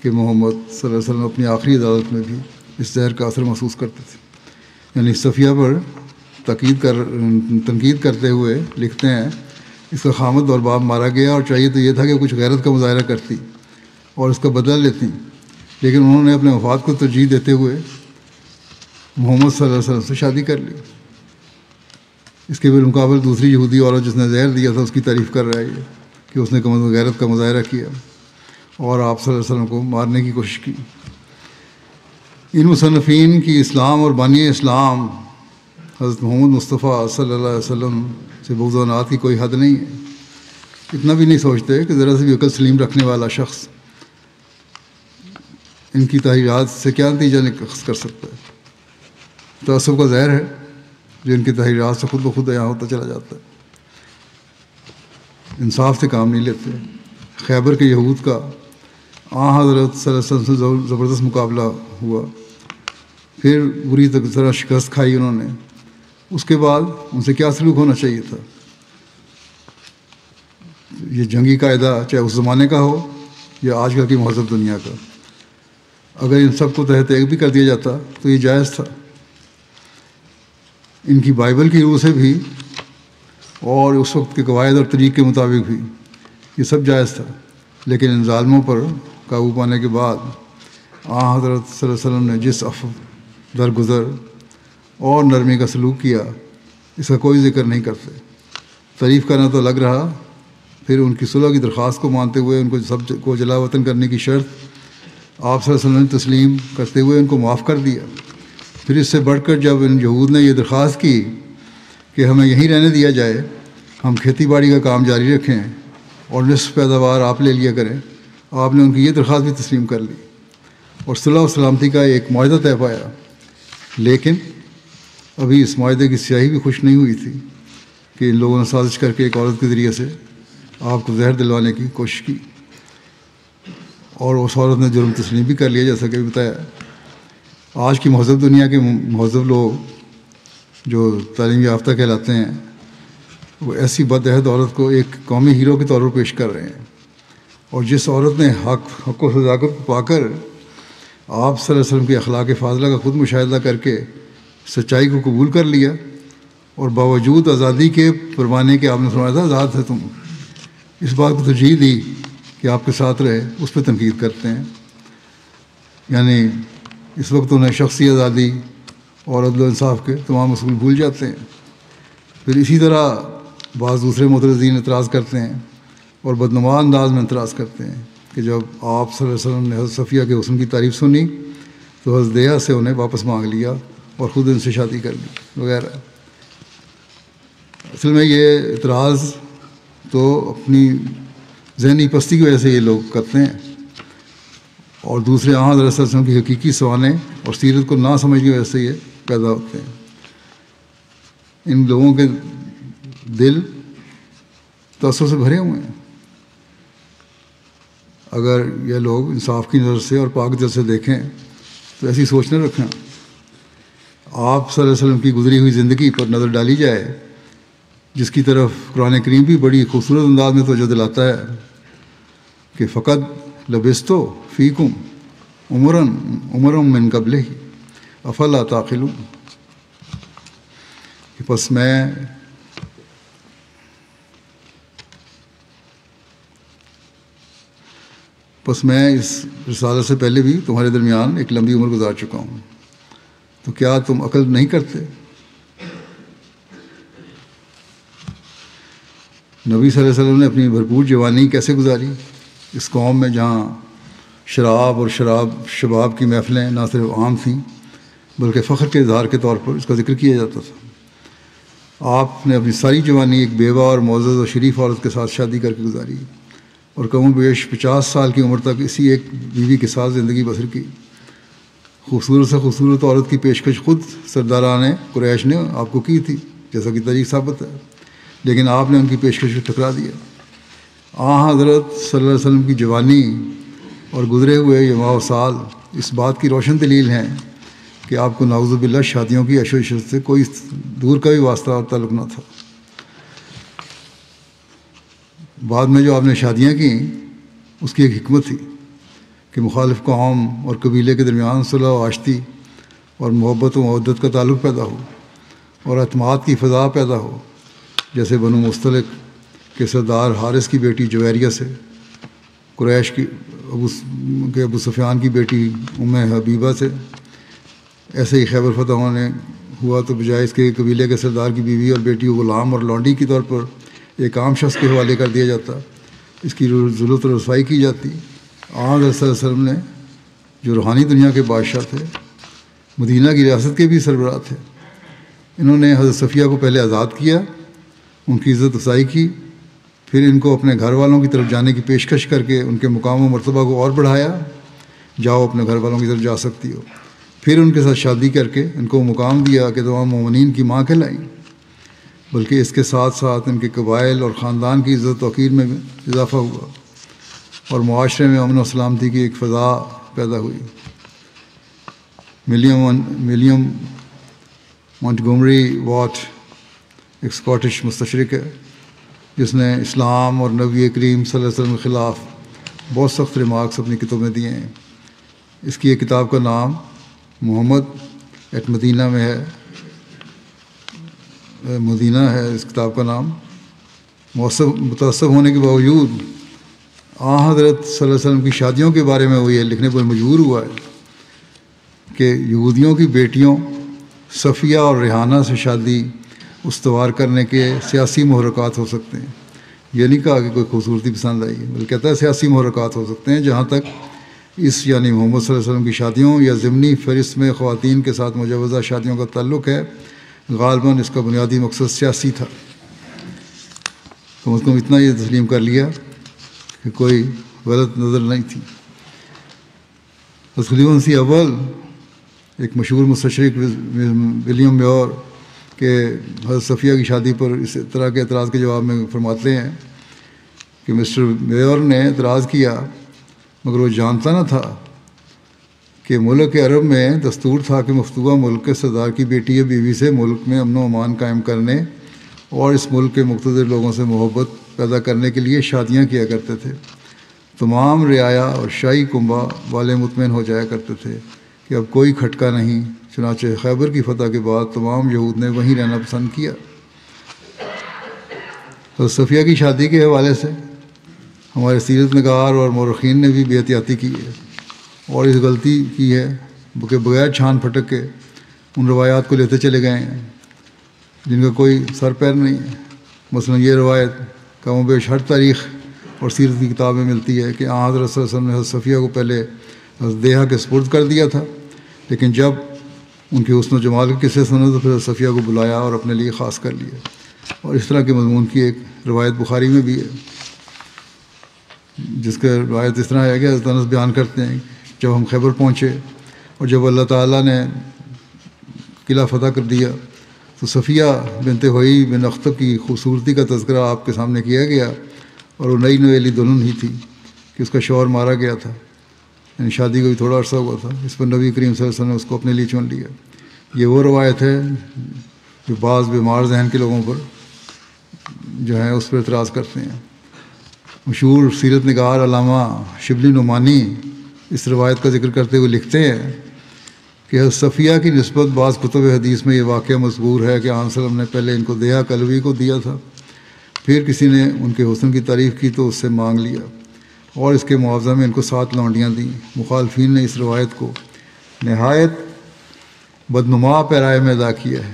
A: کہ محمد صلی اللہ علیہ وسلم اپنی آخری عدالت میں بھی اس زہر کا اثر محسوس کرتے تھے۔ یعنی صفیہ پر تنقید کرتے ہوئے لکھتے ہیں، اس کا خامد اور باپ مارا گیا اور چاہیے تو یہ تھا کہ کچھ غیرت کا مظاہرہ کرتی اور اس کا بدلہ لیتی، لیکن انہوں نے اپنے مفاد کو ترجیح دیتے ہوئے محمد صلی اللہ علیہ وسلم سے شادی کر لی۔ اس کے بالمقابل دوسری یہودی عورت جس نے زہر دیا تھا اس کی تعریف کر رہا ہے کہ اس نے غیرت کا مظاہرہ کیا اور آپ صلی اللہ علیہ وسلم کو مارنے کی کوشش کی۔ ان مصنفین کی اسلام اور بانی اسلام حضرت محمد مصطفیٰ صلی اللہ علیہ وسلم سے بغض و عناد کی کوئی حد نہیں ہے۔ اتنا بھی نہیں سوچتے کہ ذرا سے بھی عقل سلیم رکھنے والا شخص ان کی تحریرات سے کیا نتیجہ نکل کر سکتا ہے؟ تعصب کا زہر ہے جو ان کی تحریرات سے خود بخود یہاں ہوتا چلا جاتا ہے. انصاف سے کام نہیں لیتے. خیبر کے یہود کا حضرت صلی اللہ علیہ وسلم سے زبردست مقابلہ ہوا، پھر بری طرح شکست کھائی انہوں نے. اس کے بعد ان سے کیا سلوک ہونا چاہیے تھا؟ یہ جنگی قاعدہ چاہے اس زمانے کا ہو یا آج کل کی مہذب دنیا کا، اگر ان سب کو تحت ایک بھی کر دیا جاتا تو یہ جائز تھا. ان کی بائبل کی روح سے بھی اور اس وقت کے قواعد اور طریق کے مطابق بھی یہ سب جائز تھا. لیکن ان ظالموں پر قابو پانے کے بعد حضرت صلی اللہ علیہ وسلم نے جس عفو، درگزر اور نرمی کا سلوک کیا اس کا کوئی ذکر نہیں کرتے. تعریف کرنا تو لگ رہا، پھر ان کی صلح کی درخواست کو مانتے ہوئے ان کو سب کو جلا وطن کرنے کی شرط آپ صلی اللہ علیہ وسلم نے تسلیم کرتے ہوئے ان کو معاف کر دیا. پھر اس سے بڑھ کر جب ان یہود نے یہ درخواست کی کہ ہمیں یہیں رہنے دیا جائے، ہم کھیتی باڑی کا کام جاری رکھیں اور نصف پیداوار آپ لے لیا کریں، آپ نے ان کی یہ درخواست بھی تسلیم کر لی اور صلح و سلامتی کا ایک معاہدہ طے پایا. لیکن ابھی اس معاہدے کی سیاہی بھی خوش نہیں ہوئی تھی کہ ان لوگوں نے سازش کر کے ایک عورت کے ذریعے سے آپ کو زہر دلوانے کی کوشش کی، اور اس عورت نے جرم تسلیم بھی کر لیا. جیسا کہ بتایا، آج کی مہذب دنیا کے مہذب لوگ جو تعلیم یافتہ کہلاتے ہیں وہ ایسی بدعہد عورت کو ایک قومی ہیرو کے طور پر پیش کر رہے ہیں. اور جس عورت نے حق و صداقت کو پا کر آپ صلی اللہ علیہ وسلم کے اخلاق فاضلہ کا خود مشاہدہ کر کے سچائی کو قبول کر لیا، اور باوجود آزادی کے پروانے کے آپ نے فرمایا تھا آزاد ہے تم، اس بات کو ترجیح دی کہ آپ کے ساتھ رہے، اس پہ تنقید کرتے ہیں. یعنی اس وقت انہیں شخصی آزادی اور عدل و انصاف کے تمام اصول بھول جاتے ہیں. پھر اسی طرح بعض دوسرے معترضین اعتراض کرتے ہیں اور بدنما انداز میں اعتراض کرتے ہیں کہ جب آپ صلی اللہ علیہ وسلم نے حضرت صفیہ کے حسن کی تعریف سنی تو حضرت دیہ سے انہیں واپس مانگ لیا اور خود ان سے شادی کر لی وغیرہ. اصل میں یہ اعتراض تو اپنی ذہنی پستی کی وجہ سے یہ لوگ کرتے ہیں، اور دوسرے حضرت صلی اللہ علیہ وسلم کی حقیقی سوانح اور سیرت کو نہ سمجھ کی وجہ سے یہ پیدا ہوتے ہیں. ان لوگوں کے دل تعصب سے بھرے ہوئے ہیں. اگر یہ لوگ انصاف کی نظر سے اور پاک دل سے دیکھیں تو ایسی سوچ نہ رکھیں. آپ صلی اللہ علیہ وسلم کی گزری ہوئی زندگی پر نظر ڈالی جائے، جس کی طرف قرآن کریم بھی بڑی خوبصورت انداز میں توجہ دلاتا ہے کہ فقط لبستو فیکم عمرم من قبلہ افلا تعقلون. پس میں اس رسالت سے پہلے بھی تمہارے درمیان ایک لمبی عمر گزار چکا ہوں، تو کیا تم عقل نہیں کرتے؟ نبی صلی اللہ علیہ وسلم نے اپنی بھرپور جوانی کیسے گزاری اس قوم میں جہاں شراب اور شباب کی محفلیں نہ صرف عام تھیں بلکہ فخر کے اظہار کے طور پر اس کا ذکر کیا جاتا تھا. آپ نے اپنی ساری جوانی ایک بیوہ اور معزز اور شریف عورت کے ساتھ شادی کر کے گزاری اور کم و بیش 50 سال کی عمر تک اسی ایک بیوی کے ساتھ زندگی بسر کی. خوبصورت سے خوبصورت عورت کی پیشکش خود سرداران قریش نے آپ کو کی تھی، جیسا کہ تاریخ ثابت ہے، لیکن آپ نے ان کی پیشکش کو ٹھکرا دیا. حضرت صلی اللہ علیہ وسلم کی جوانی اور گزرے ہوئے یہ ماہ و سال اس بات کی روشن دلیل ہیں کہ آپ کو نعوذ باللہ شادیوں کی عشو عشرت سے کوئی دور کا بھی واسطہ اور تعلق نہ تھا. بعد میں جو آپ نے شادیاں کیں اس کی ایک حکمت تھی کہ مخالف قوم اور قبیلے کے درمیان صلح و آشتی اور محبت و مودت کا تعلق پیدا ہو اور اعتماد کی فضا پیدا ہو. جیسے بنو مستلق کے سردار حارث کی بیٹی جویریہ سے قریش کی ابو سفیان کی بیٹی ام حبیبہ سے، ایسے ہی خیبر فتح ہونے ہوا تو بجائے اس کے قبیلے کے سردار کی بیوی اور بیٹی کو غلام اور لونڈی کے طور پر ایک عام شخص کے حوالے کر دیا جاتا، اس کی ذلت و رسوائی کی جاتی. حضرت صلی اللہ علیہ وسلم نے جو روحانی دنیا کے بادشاہ تھے، مدینہ کی ریاست کے بھی سربراہ تھے، انہوں نے حضرت صفیہ کو پہلے آزاد کیا، ان کی عزت افزائی کی، پھر ان کو اپنے گھر والوں کی طرف جانے کی پیشکش کر کے ان کے مقام و مرتبہ کو اور بڑھایا جاؤ اپنے گھر والوں کی طرف جا سکتی ہو۔ پھر ان کے ساتھ شادی کر کے ان کو مقام دیا کہ تمام مومنین کی ماں کہلائیں، بلکہ اس کے ساتھ ساتھ ان کے قبائل اور خاندان کی عزت توقیر میں بھی اضافہ ہوا اور معاشرے میں امن و سلامتی کی ایک فضا پیدا ہوئی۔ ولیم مونٹگومری واٹ ایک اسکاٹش مستشرق ہے جس نے اسلام اور نبی کریم صلی اللہ علیہ وسلم کے خلاف بہت سخت ریمارکس اپنی کتب میں دیے ہیں۔ اس کی ایک کتاب کا نام محمد ایٹ مدینہ میں ہے، مدینہ ہے اس کتاب کا نام۔ متعصب ہونے کے باوجود حضرت صلی اللہ علیہ وسلم کی شادیوں کے بارے میں وہ یہ لکھنے پر مجبور ہوا ہے کہ یہودیوں کی بیٹیوں صفیہ اور ریحانہ سے شادی استوار کرنے کے سیاسی محرکات ہو سکتے ہیں۔ یہ نہیں کہا کہ کوئی خوبصورتی پسند آئی، بلکہ کہتا ہے سیاسی محرکات ہو سکتے ہیں۔ جہاں تک اس یعنی محمد صلی اللہ علیہ وسلم کی شادیوں یا ضمنی فہرست میں خواتین کے ساتھ مجوزہ شادیوں کا تعلق ہے، غالباً اس کا بنیادی مقصد سیاسی تھا۔ کم از کم اتنا یہ تسلیم کر لیا کہ کوئی غلط نظر نہیں تھی۔ خلیفہ مسیح اول ایک مشہور مستشرق ولیم میور کہ حضرت صفیہ کی شادی پر اس طرح کے اعتراض کے جواب میں فرماتے ہیں کہ مسٹر میور نے اعتراض کیا مگر وہ جانتا نہ تھا کہ ملک عرب میں دستور تھا کہ مفتوحہ ملک کے سردار کی بیٹی یا بیوی سے ملک میں امن و امان قائم کرنے اور اس ملک کے مقتدر لوگوں سے محبت پیدا کرنے کے لیے شادیاں کیا کرتے تھے۔ تمام رعایا اور شاہی کنبہ والے مطمئن ہو جایا کرتے تھے کہ اب کوئی کھٹکا نہیں۔ چنانچہ خیبر کی فتح کے بعد تمام یہود نے وہیں رہنا پسند کیا۔ حضرت صفیہ کی شادی کے حوالے سے ہمارے سیرت نگار اور مورخین نے بھی بے احتیاطی کی ہے اور اس غلطی کی ہے کہ بغیر چھان پھٹک کے ان روایات کو لیتے چلے گئے ہیں جن کا کوئی سر پیر نہیں ہے۔ مثلا یہ روایت کم و بیش ہر تاریخ اور سیرت کی کتاب میں ملتی ہے کہ حضرت صلی اللہ علیہ وسلم نے حضرت صفیہ کو پہلے حضرت دیہا کے سپرد کر دیا تھا، لیکن جب ان کے حسن و جمال کے قصے سنے تو پھر حضرت صفیہ کو بلایا اور اپنے لیے خاص کر لیا۔ اور اس طرح کے مضمون کی ایک روایت بخاری میں بھی ہے جس کا روایت اس طرح ہے کہ حضرت انس بیان کرتے ہیں جب ہم خیبر پہنچے اور جب اللہ تعالیٰ نے قلعہ فتح کر دیا تو صفیہ بنت حویی بن اخطب کی خوبصورتی کا تذکرہ آپ کے سامنے کیا گیا اور وہ نئی نویلی دلہن ہی تھی کہ اس کا شوہر مارا گیا تھا، یعنی شادی کو بھی تھوڑا عرصہ ہوا تھا۔ اس پر نبی کریم صلی اللہ علیہ وسلم نے اس کو اپنے لیے چن لیا۔ یہ وہ روایت ہے جو بعض بیمار ذہن کے لوگوں پر جو ہیں اس پر اعتراض کرتے ہیں۔ مشہور سیرت نگار علامہ شبلی نعمانی اس روایت کا ذکر کرتے ہوئے لکھتے ہیں کہ حضرت صفیہ کی نسبت بعض کتب حدیث میں یہ واقعہ مذکور ہے کہ آن صلی اللہ علیہ وسلم نے پہلے ان کو دیہا کلوی کو دیا تھا، پھر کسی نے ان کے حسن کی تعریف کی تو اس سے مانگ لیا اور اس کے معاوضہ میں ان کو 7 لونڈیاں دیں۔ مخالفین نے اس روایت کو نہایت بدنما پیرائے میں ادا کیا ہے،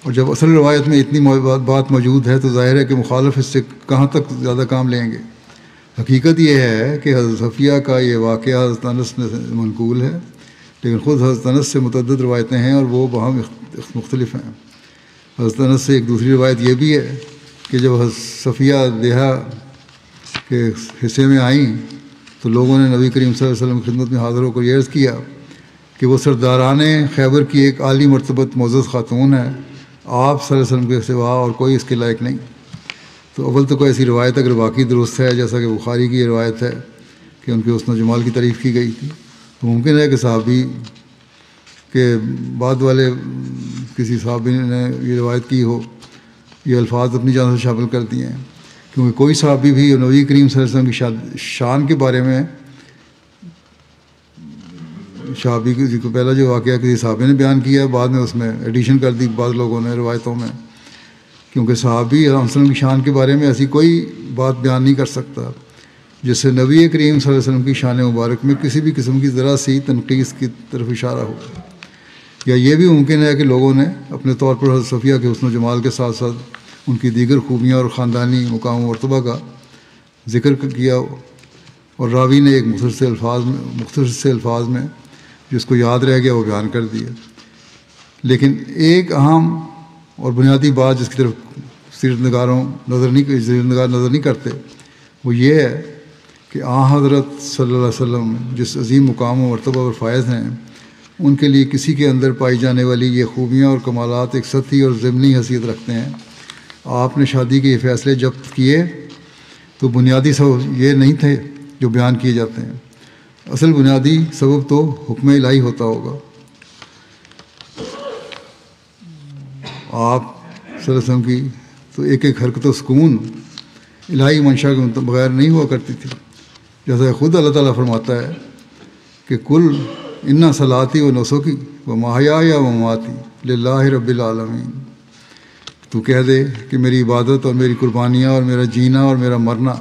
A: اور جب اصل روایت میں اتنی بات موجود ہے تو ظاہر ہے کہ مخالف اس سے کہاں تک زیادہ کام لیں گے۔ حقیقت یہ ہے کہ حضرت صفیہ کا یہ واقعہ حضرت انس میں منقول ہے، لیکن خود حضرت انس سے متعدد روایتیں ہیں اور وہ باہم مختلف ہیں۔ حضرت انس سے ایک دوسری روایت یہ بھی ہے کہ جب حضرت صفیہ دیہا کے حصے میں آئیں تو لوگوں نے نبی کریم صلی اللہ علیہ وسلم کی خدمت میں حاضر ہو کر یہ عرض کیا کہ وہ سرداران خیبر کی ایک عالی مرتبت معزز خاتون ہے، آپ صلی اللہ علیہ وسلم کے سوا اور کوئی اس کے لائق نہیں۔ تو اول تو کوئی ایسی روایت اگر واقعی درست ہے جیسا کہ بخاری کی یہ روایت ہے کہ ان کے حسن و جمال کی تعریف کی گئی تھی، تو ممکن ہے کہ صحابی کے بعد والے کسی صحابی نے یہ روایت کی ہو، یہ الفاظ اپنی جانب سے شامل کر دیے ہیں، کیونکہ کوئی صحابی بھی نبی کریم صلی اللہ علیہ وسلم کی شان کے بارے میں صحابی کو پہلا جو واقعہ کسی صحابی نے بیان کیا ہے، بعد میں اس میں ایڈیشن کر دی بعض لوگوں نے روایتوں میں، کیونکہ صحابی علیہ وسلم کی شان کے بارے میں ایسی کوئی بات بیان نہیں کر سکتا جس سے نبی کریم صلی اللہ علیہ وسلم کی شان مبارک میں کسی بھی قسم کی ذرا سی تنقیص کی طرف اشارہ ہو۔ یا یہ بھی ممکن ہے کہ لوگوں نے اپنے طور پر حضرت صفیہ کے حسن و جمال کے ساتھ ساتھ ان کی دیگر خوبیاں اور خاندانی مقام و مرتبہ کا ذکر کیا اور راوی نے ایک مختصر سے الفاظ میں جس کو یاد رہ گیا وہ بیان کر دیا۔ لیکن ایک اہم اور بنیادی بات جس کی طرف سیرت نگار نظر نہیں کرتے وہ یہ ہے کہ کہ حضرت صلی اللہ علیہ وسلم جس عظیم مقام و مرتبہ اور فائز ہیں، ان کے لیے کسی کے اندر پائی جانے والی یہ خوبیاں اور کمالات ایک سطحی اور ضمنی حیثیت رکھتے ہیں۔ آپ نے شادی کے یہ فیصلے جب کیے تو بنیادی سبب یہ نہیں تھے جو بیان کیے جاتے ہیں، اصل بنیادی سبب تو حکم الہی ہوتا ہوگا۔ آپ صلی اللہ علیہ وسلم کی تو ایک ایک حرکت و سکون الہی منشا کے بغیر نہیں ہوا کرتی تھی، جیسا خود اللہ تعالیٰ فرماتا ہے کہ کل انا صلاتی و نسکی و محیا و مماتی للہ رب العالمین، تو کہہ دے کہ میری عبادت اور میری قربانیاں اور میرا جینا اور میرا مرنا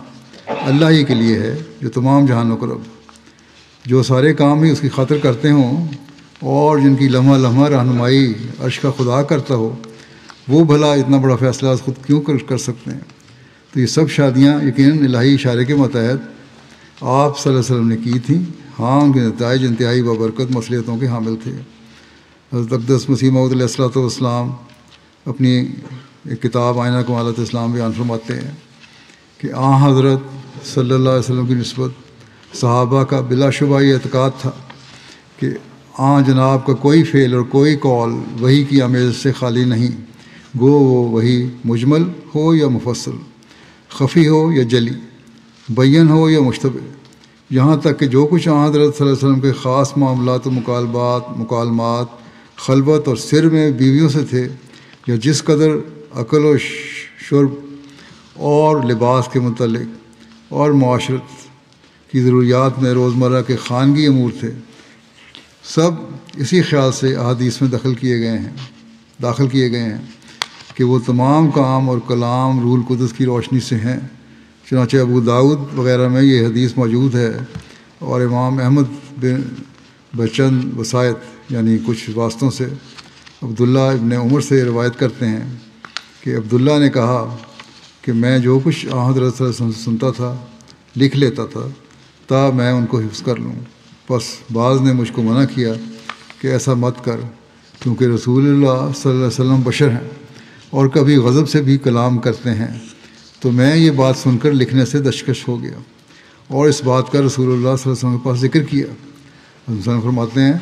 A: اللہ ہی کے لیے ہے جو تمام جہانوں کا رب، جو سارے کام ہی اس کی خاطر کرتے ہوں اور جن کی لمحہ لمحہ رہنمائی عرش کا خدا کرتا ہو، وہ بھلا اتنا بڑا فیصلہ خود کیوں کر سکتے ہیں؟ تو یہ سب شادیاں یقیناً الہی اشارے کے متحد آپ صلی اللہ علیہ وسلم نے کی تھیں۔ ہاں، ان کے نتائج انتہائی بابرکت مصلحتوں کے حامل تھے۔ حضرت اقدس مسیح موعود علیہ الصلوۃ والسلام اپنی ایک کتاب آئینہ کمالات اسلام بیان فرماتے ہیں کہ حضرت صلی اللہ علیہ وسلم کی نسبت صحابہ کا بلا شبہ یہ اعتقاد تھا کہ جناب کا کوئی فعل اور کوئی قول وحی کی آمیز سے خالی نہیں، گو وہ وحی مجمل ہو یا مفصل، خفی ہو یا جلی، بین ہو یا مشتبہ، یہاں تک کہ جو کچھ حضرت صلی اللہ علیہ وسلم کے خاص معاملات و مکالمات خلوت اور سر میں بیویوں سے تھے، یا جس قدر عقل و شرب اور لباس کے متعلق اور معاشرت کی ضروریات میں روزمرہ کے خانگی امور تھے، سب اسی خیال سے احادیث میں داخل کیے گئے ہیں کہ وہ تمام کام اور کلام روح القدس کی روشنی سے ہیں۔ چنانچہ ابو داؤد وغیرہ میں یہ حدیث موجود ہے، اور امام احمد بن بچند وسائط یعنی کچھ واسطوں سے عبداللہ ابن عمر سے روایت کرتے ہیں کہ عبداللہ نے کہا کہ میں جو کچھ حضرت صلی اللہ علیہ وسلم سے سنتا تھا لکھ لیتا تھا تا میں ان کو حفظ کر لوں، بس بعض نے مجھ کو منع کیا کہ ایسا مت کر، کیونکہ رسول اللہ صلی اللہ علیہ وسلم بشر ہیں اور کبھی غضب سے بھی کلام کرتے ہیں۔ تو میں یہ بات سن کر لکھنے سے دشکش ہو گیا اور اس بات کا رسول اللہ صلی اللہ علیہ وسلم کے پاس ذکر کیا۔ حضرت فرماتے ہیں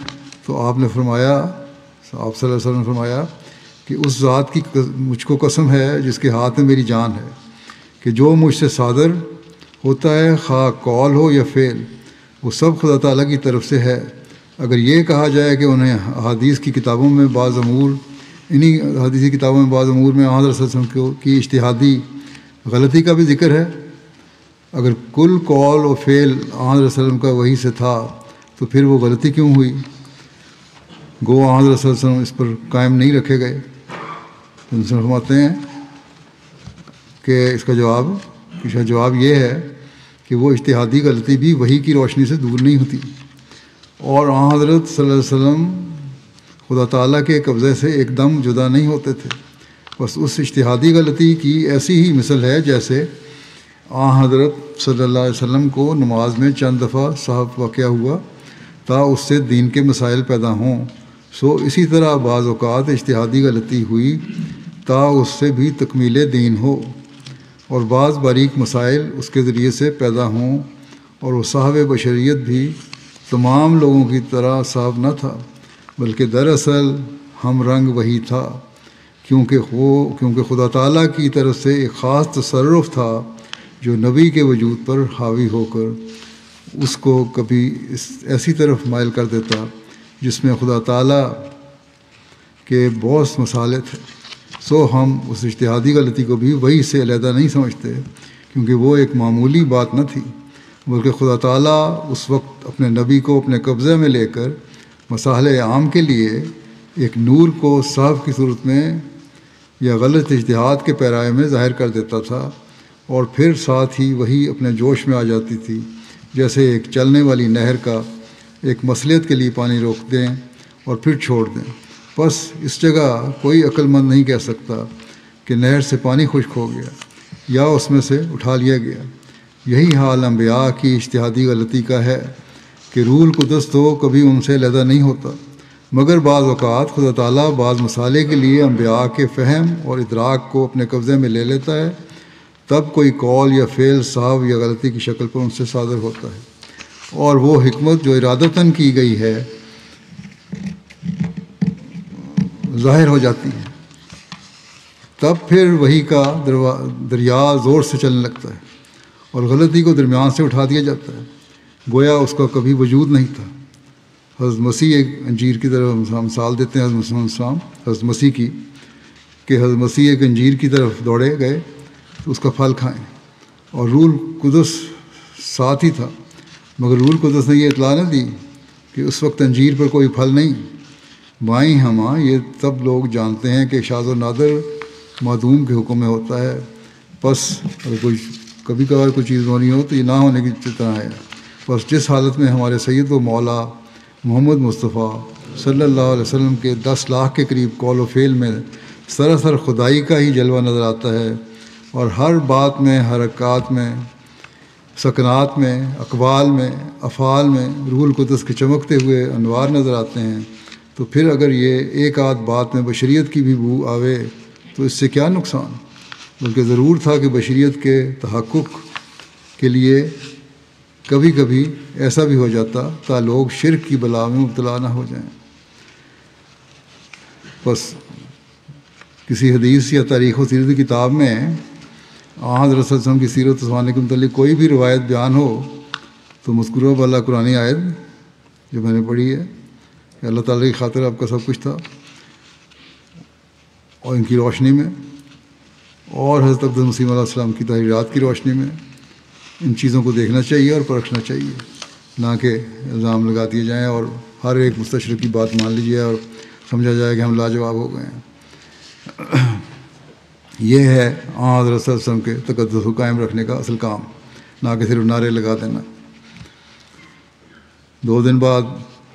A: تو آپ صلی اللہ علیہ وسلم نے فرمایا کہ اس ذات کی مجھ کو قسم ہے جس کے ہاتھ میں میری جان ہے کہ جو مجھ سے صادر ہوتا ہے خواہ قول ہو یا فعل، وہ سب خدا تعالیٰ کی طرف سے ہے۔ اگر یہ کہا جائے کہ انہیں حدیث کی کتابوں میں بعض امور میں حضرت صلی اللہ علیہ وسلم کی اجتہادی غلطی کا بھی ذکر ہے، اگر کل قول و فعل حضرت صلی اللہ علیہ وسلم کا وہی سے تھا تو پھر وہ غلطی کیوں ہوئی؟ گو حضرت صلی اللہ علیہ وسلم اس پر قائم نہیں رکھے گئے۔ فرماتے ہیں کہ اس کا جواب یہ ہے کہ وہ اجتہادی غلطی بھی وحی کی روشنی سے دور نہیں ہوتی، اور حضرت صلی اللہ علیہ وسلم خدا تعالیٰ کے قبضے سے ایک دم جدا نہیں ہوتے تھے۔ بس اس اجتہادی غلطی کی ایسی ہی مثل ہے جیسے حضرت صلی اللہ علیہ وسلم کو نماز میں چند دفعہ صاحب واقعہ ہوا تا اس سے دین کے مسائل پیدا ہوں، سو اسی طرح بعض اوقات اجتہادی غلطی ہوئی تا اس سے بھی تکمیل دین ہو، اور بعض باریک مسائل اس کے ذریعے سے پیدا ہوں، اور وہ صاحب بشریت بھی تمام لوگوں کی طرح صاحب نہ تھا، بلکہ دراصل ہم رنگ وہی تھا، کیونکہ خدا تعالیٰ کی طرف سے ایک خاص تصرف تھا جو نبی کے وجود پر حاوی ہو کر اس کو کبھی ایسی طرف مائل کر دیتا جس میں خدا تعالیٰ کے بہت مصالح تھے۔ سو ہم اس اجتہادی غلطی کو بھی وہی سے علیحدہ نہیں سمجھتے، کیونکہ وہ ایک معمولی بات نہ تھی، بلکہ خدا تعالیٰ اس وقت اپنے نبی کو اپنے قبضے میں لے کر مصالح عام کے لیے ایک نور کو صاحب کی صورت میں یا غلط اجتہاد کے پیرائے میں ظاہر کر دیتا تھا، اور پھر ساتھ ہی وہی اپنے جوش میں آ جاتی تھی، جیسے ایک چلنے والی نہر کا ایک مصلحت کے لیے پانی روک دیں اور پھر چھوڑ دیں۔ بس اس جگہ کوئی عقل مند نہیں کہہ سکتا کہ نہر سے پانی خشک ہو گیا یا اس میں سے اٹھا لیا گیا۔ یہی حال انبیاء کی اجتہادی غلطی کا ہے کہ روح القدس تو کبھی ان سے علیحدہ نہیں ہوتا، مگر بعض اوقات خدا تعالیٰ بعض مسالے کے لیے انبیاء کے فہم اور ادراک کو اپنے قبضے میں لے لیتا ہے تب کوئی قول یا فعل صحو یا غلطی کی شکل پر ان سے صادر ہوتا ہے، اور وہ حکمت جو ارادتاً کی گئی ہے ظاہر ہو جاتی ہے۔ تب پھر وحی کا دریا زور سے چلنے لگتا ہے اور غلطی کو درمیان سے اٹھا دیا جاتا ہے، گویا اس کا کبھی وجود نہیں تھا۔ حضرت مسیح ایک انجیر کی طرف مثال دیتے ہیں حضرت مسیح کی، کہ حضرت مسیح ایک انجیر کی طرف دوڑے گئے تو اس کا پھل کھائیں، اور روح القدس ساتھ ہی تھا، مگر روح القدس نے یہ اطلاع نہ دی کہ اس وقت انجیر پر کوئی پھل نہیں۔ بائیں ہمہ یہ تب لوگ جانتے ہیں کہ شاذ و نادر معدوم کے حکم میں ہوتا ہے، پس اگر کوئی کبھی کبھار کوئی چیز ہونی ہو تو یہ نہ ہونے کی طرح ہے۔ بس جس حالت میں ہمارے سید و مولا محمد مصطفیٰ صلی اللہ علیہ وسلم کے 10 لاکھ کے قریب قول و فعل میں سراسر خدائی کا ہی جلوہ نظر آتا ہے، اور ہر بات میں، حرکات میں، سکنات میں، اقوال میں، افعال میں روح القدس کے چمکتے ہوئے انوار نظر آتے ہیں، تو پھر اگر یہ ایک آدھ بات میں بشریت کی بھی بو آوے تو اس سے کیا نقصان؟ بلکہ ضرور تھا کہ بشریت کے تحقق کے لیے کبھی کبھی ایسا بھی ہو جاتا تا لوگ شرک کی بلا میں مبتلا نہ ہو جائیں۔ بس کسی حدیث یا تاریخ و سیرت کی کتاب میں حضرت صلی اللہ علیہ وسلم کی سیرت و سوانح کے متعلق کوئی بھی روایت بیان ہو تو مذکورہ والا قرآنی آیت جو میں نے پڑھی ہے کہ اللہ تعالیٰ کی خاطر آپ کا سب کچھ تھا، اور ان کی روشنی میں اور حضرت اقدس مسیح علیہ السلام کی تحریرات کی روشنی میں ان چیزوں کو دیکھنا چاہیے اور پرکھنا چاہیے، نہ کہ الزام لگا دیے جائیں اور ہر ایک مستشرق کی بات مان لیجیے اور سمجھا جائے کہ ہم لاجواب ہو گئے ہیں۔ یہ ہے حضرت صلی اللہ علیہ وسلم کے تقدس کو قائم رکھنے کا اصل کام، نہ کہ صرف نعرے لگا دینا۔ 2 دن بعد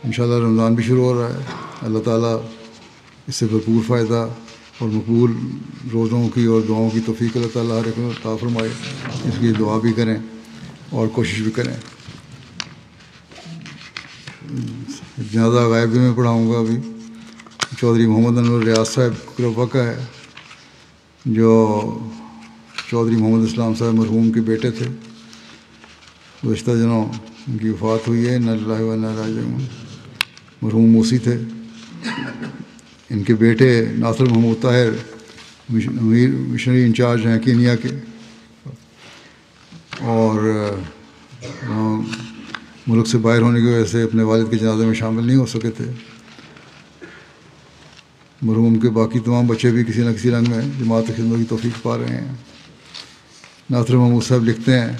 A: انشاءاللہ رمضان بھی شروع ہو رہا ہے، اللہ تعالیٰ اس سے بھرپور فائدہ اور مقبول روزوں کی اور دعاؤں کی توفیق اللہ تعالیٰ ہر ایک کو عطا فرمائے۔ اس کی دعا بھی کریں اور کوشش بھی کریں۔ جنازہ غائبی میں پڑھاؤں گا ابھی، چودھری محمد انور ریاض صاحب کربا کا ہے، جو چودھری محمد اسلام صاحب مرحوم کے بیٹے تھے۔ گزشتہ دنوں ان کی وفات ہوئی ہے، انا للہ و انا الیہ راجعون۔ مرحوم موسی تھے، ان کے بیٹے ناصر محمود طاہر مشنری انچارج ہیں کینیا کے، اور ملک سے باہر ہونے کی وجہ سے اپنے والد کے جنازے میں شامل نہیں ہو سکے تھے۔ مرحوم کے باقی تمام بچے بھی کسی نہ کسی رنگ میں جماعت کی خدمت کی توفیق پا رہے ہیں۔ ناصر محمود صاحب لکھتے ہیں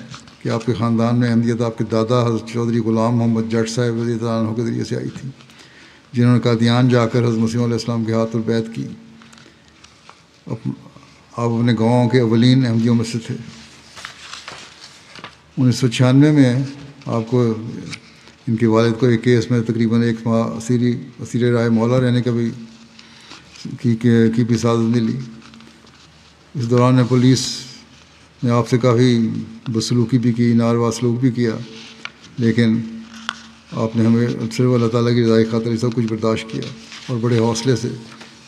A: کہ آپ کے خاندان میں احمدیت آپ کے دادا حضرت چودھری غلام محمد جٹ صاحب رضی اللہ عنہ کے ذریعے سے آئی تھی، جنہوں نے قادیان جا کر حضرت مسیح علیہ السلام کے ہاتھ پر بیعت کی۔ آپ اپنے گاؤں کے اولین احمدیوں میں سے تھے۔ 1996 میں آپ کو ان کے والد کو ایک کیس میں تقریباً 1 ماہ اسیر رائے مولا رہنے کا بھی کی سعادت ملی۔ اس دوران میں پولیس نے آپ سے کافی بدسلوکی بھی کی، ناروا سلوک بھی کیا، لیکن آپ نے ہمیں صرف اللہ تعالیٰ کی رضا کی خاطر سب کچھ برداشت کیا اور بڑے حوصلے سے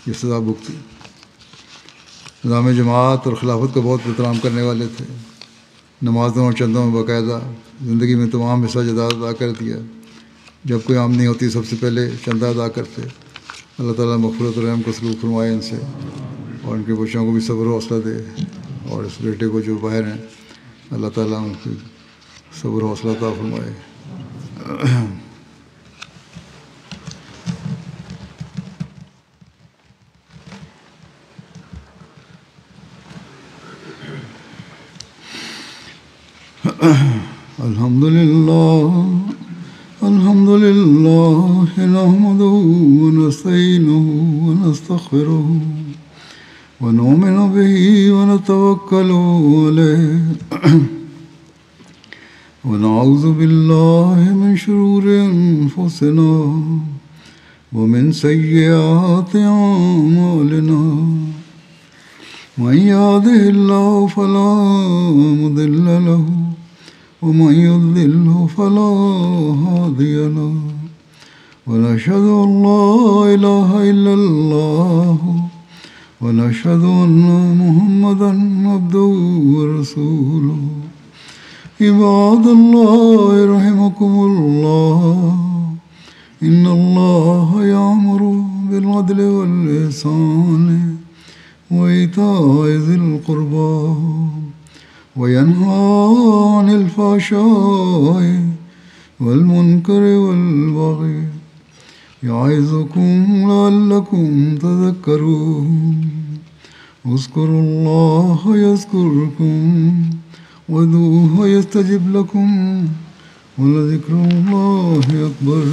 A: یہ سزا بھگتی۔ نظام جماعت اور خلافت کا بہت احترام کرنے والے تھے۔ نمازوں اور چندوں میں باقاعدہ زندگی میں تمام حصہ جداد ادا کر دیا۔ جب کوئی آمدنی ہوتی سب سے پہلے چندہ ادا کرتے۔ اللہ تعالیٰ مغفرت و رحم کو سلوک فرمائے ان سے، اور ان کے بچوں کو بھی صبر و حوصلہ دے، اور اس بیٹے کو جو باہر ہیں اللہ تعالیٰ ان کو صبر و حوصلہ عطا فرمائے۔ الحمد للہ نحمده ونستعینه ونستغفره ونؤمن به ونتوکل علیہ ونعوذ باللہ من شرور انفسنا ومن سیئات اعمالنا من يهده الله فلا مضل له ومن يضلل فلا هادي له ونشهد أن لا إله إلا الله ونشهد أن محمدا عبده ورسوله عباد الله رحمكم الله إن الله يأمر بالعدل والإحسان وإيتاء ذي القربى وينهى عن الفحشاء والمنكر والبغي يعظكم لعلكم تذكرون اذكروا الله يذكركم وادعوه يستجب لكم ولذكر الله أكبر.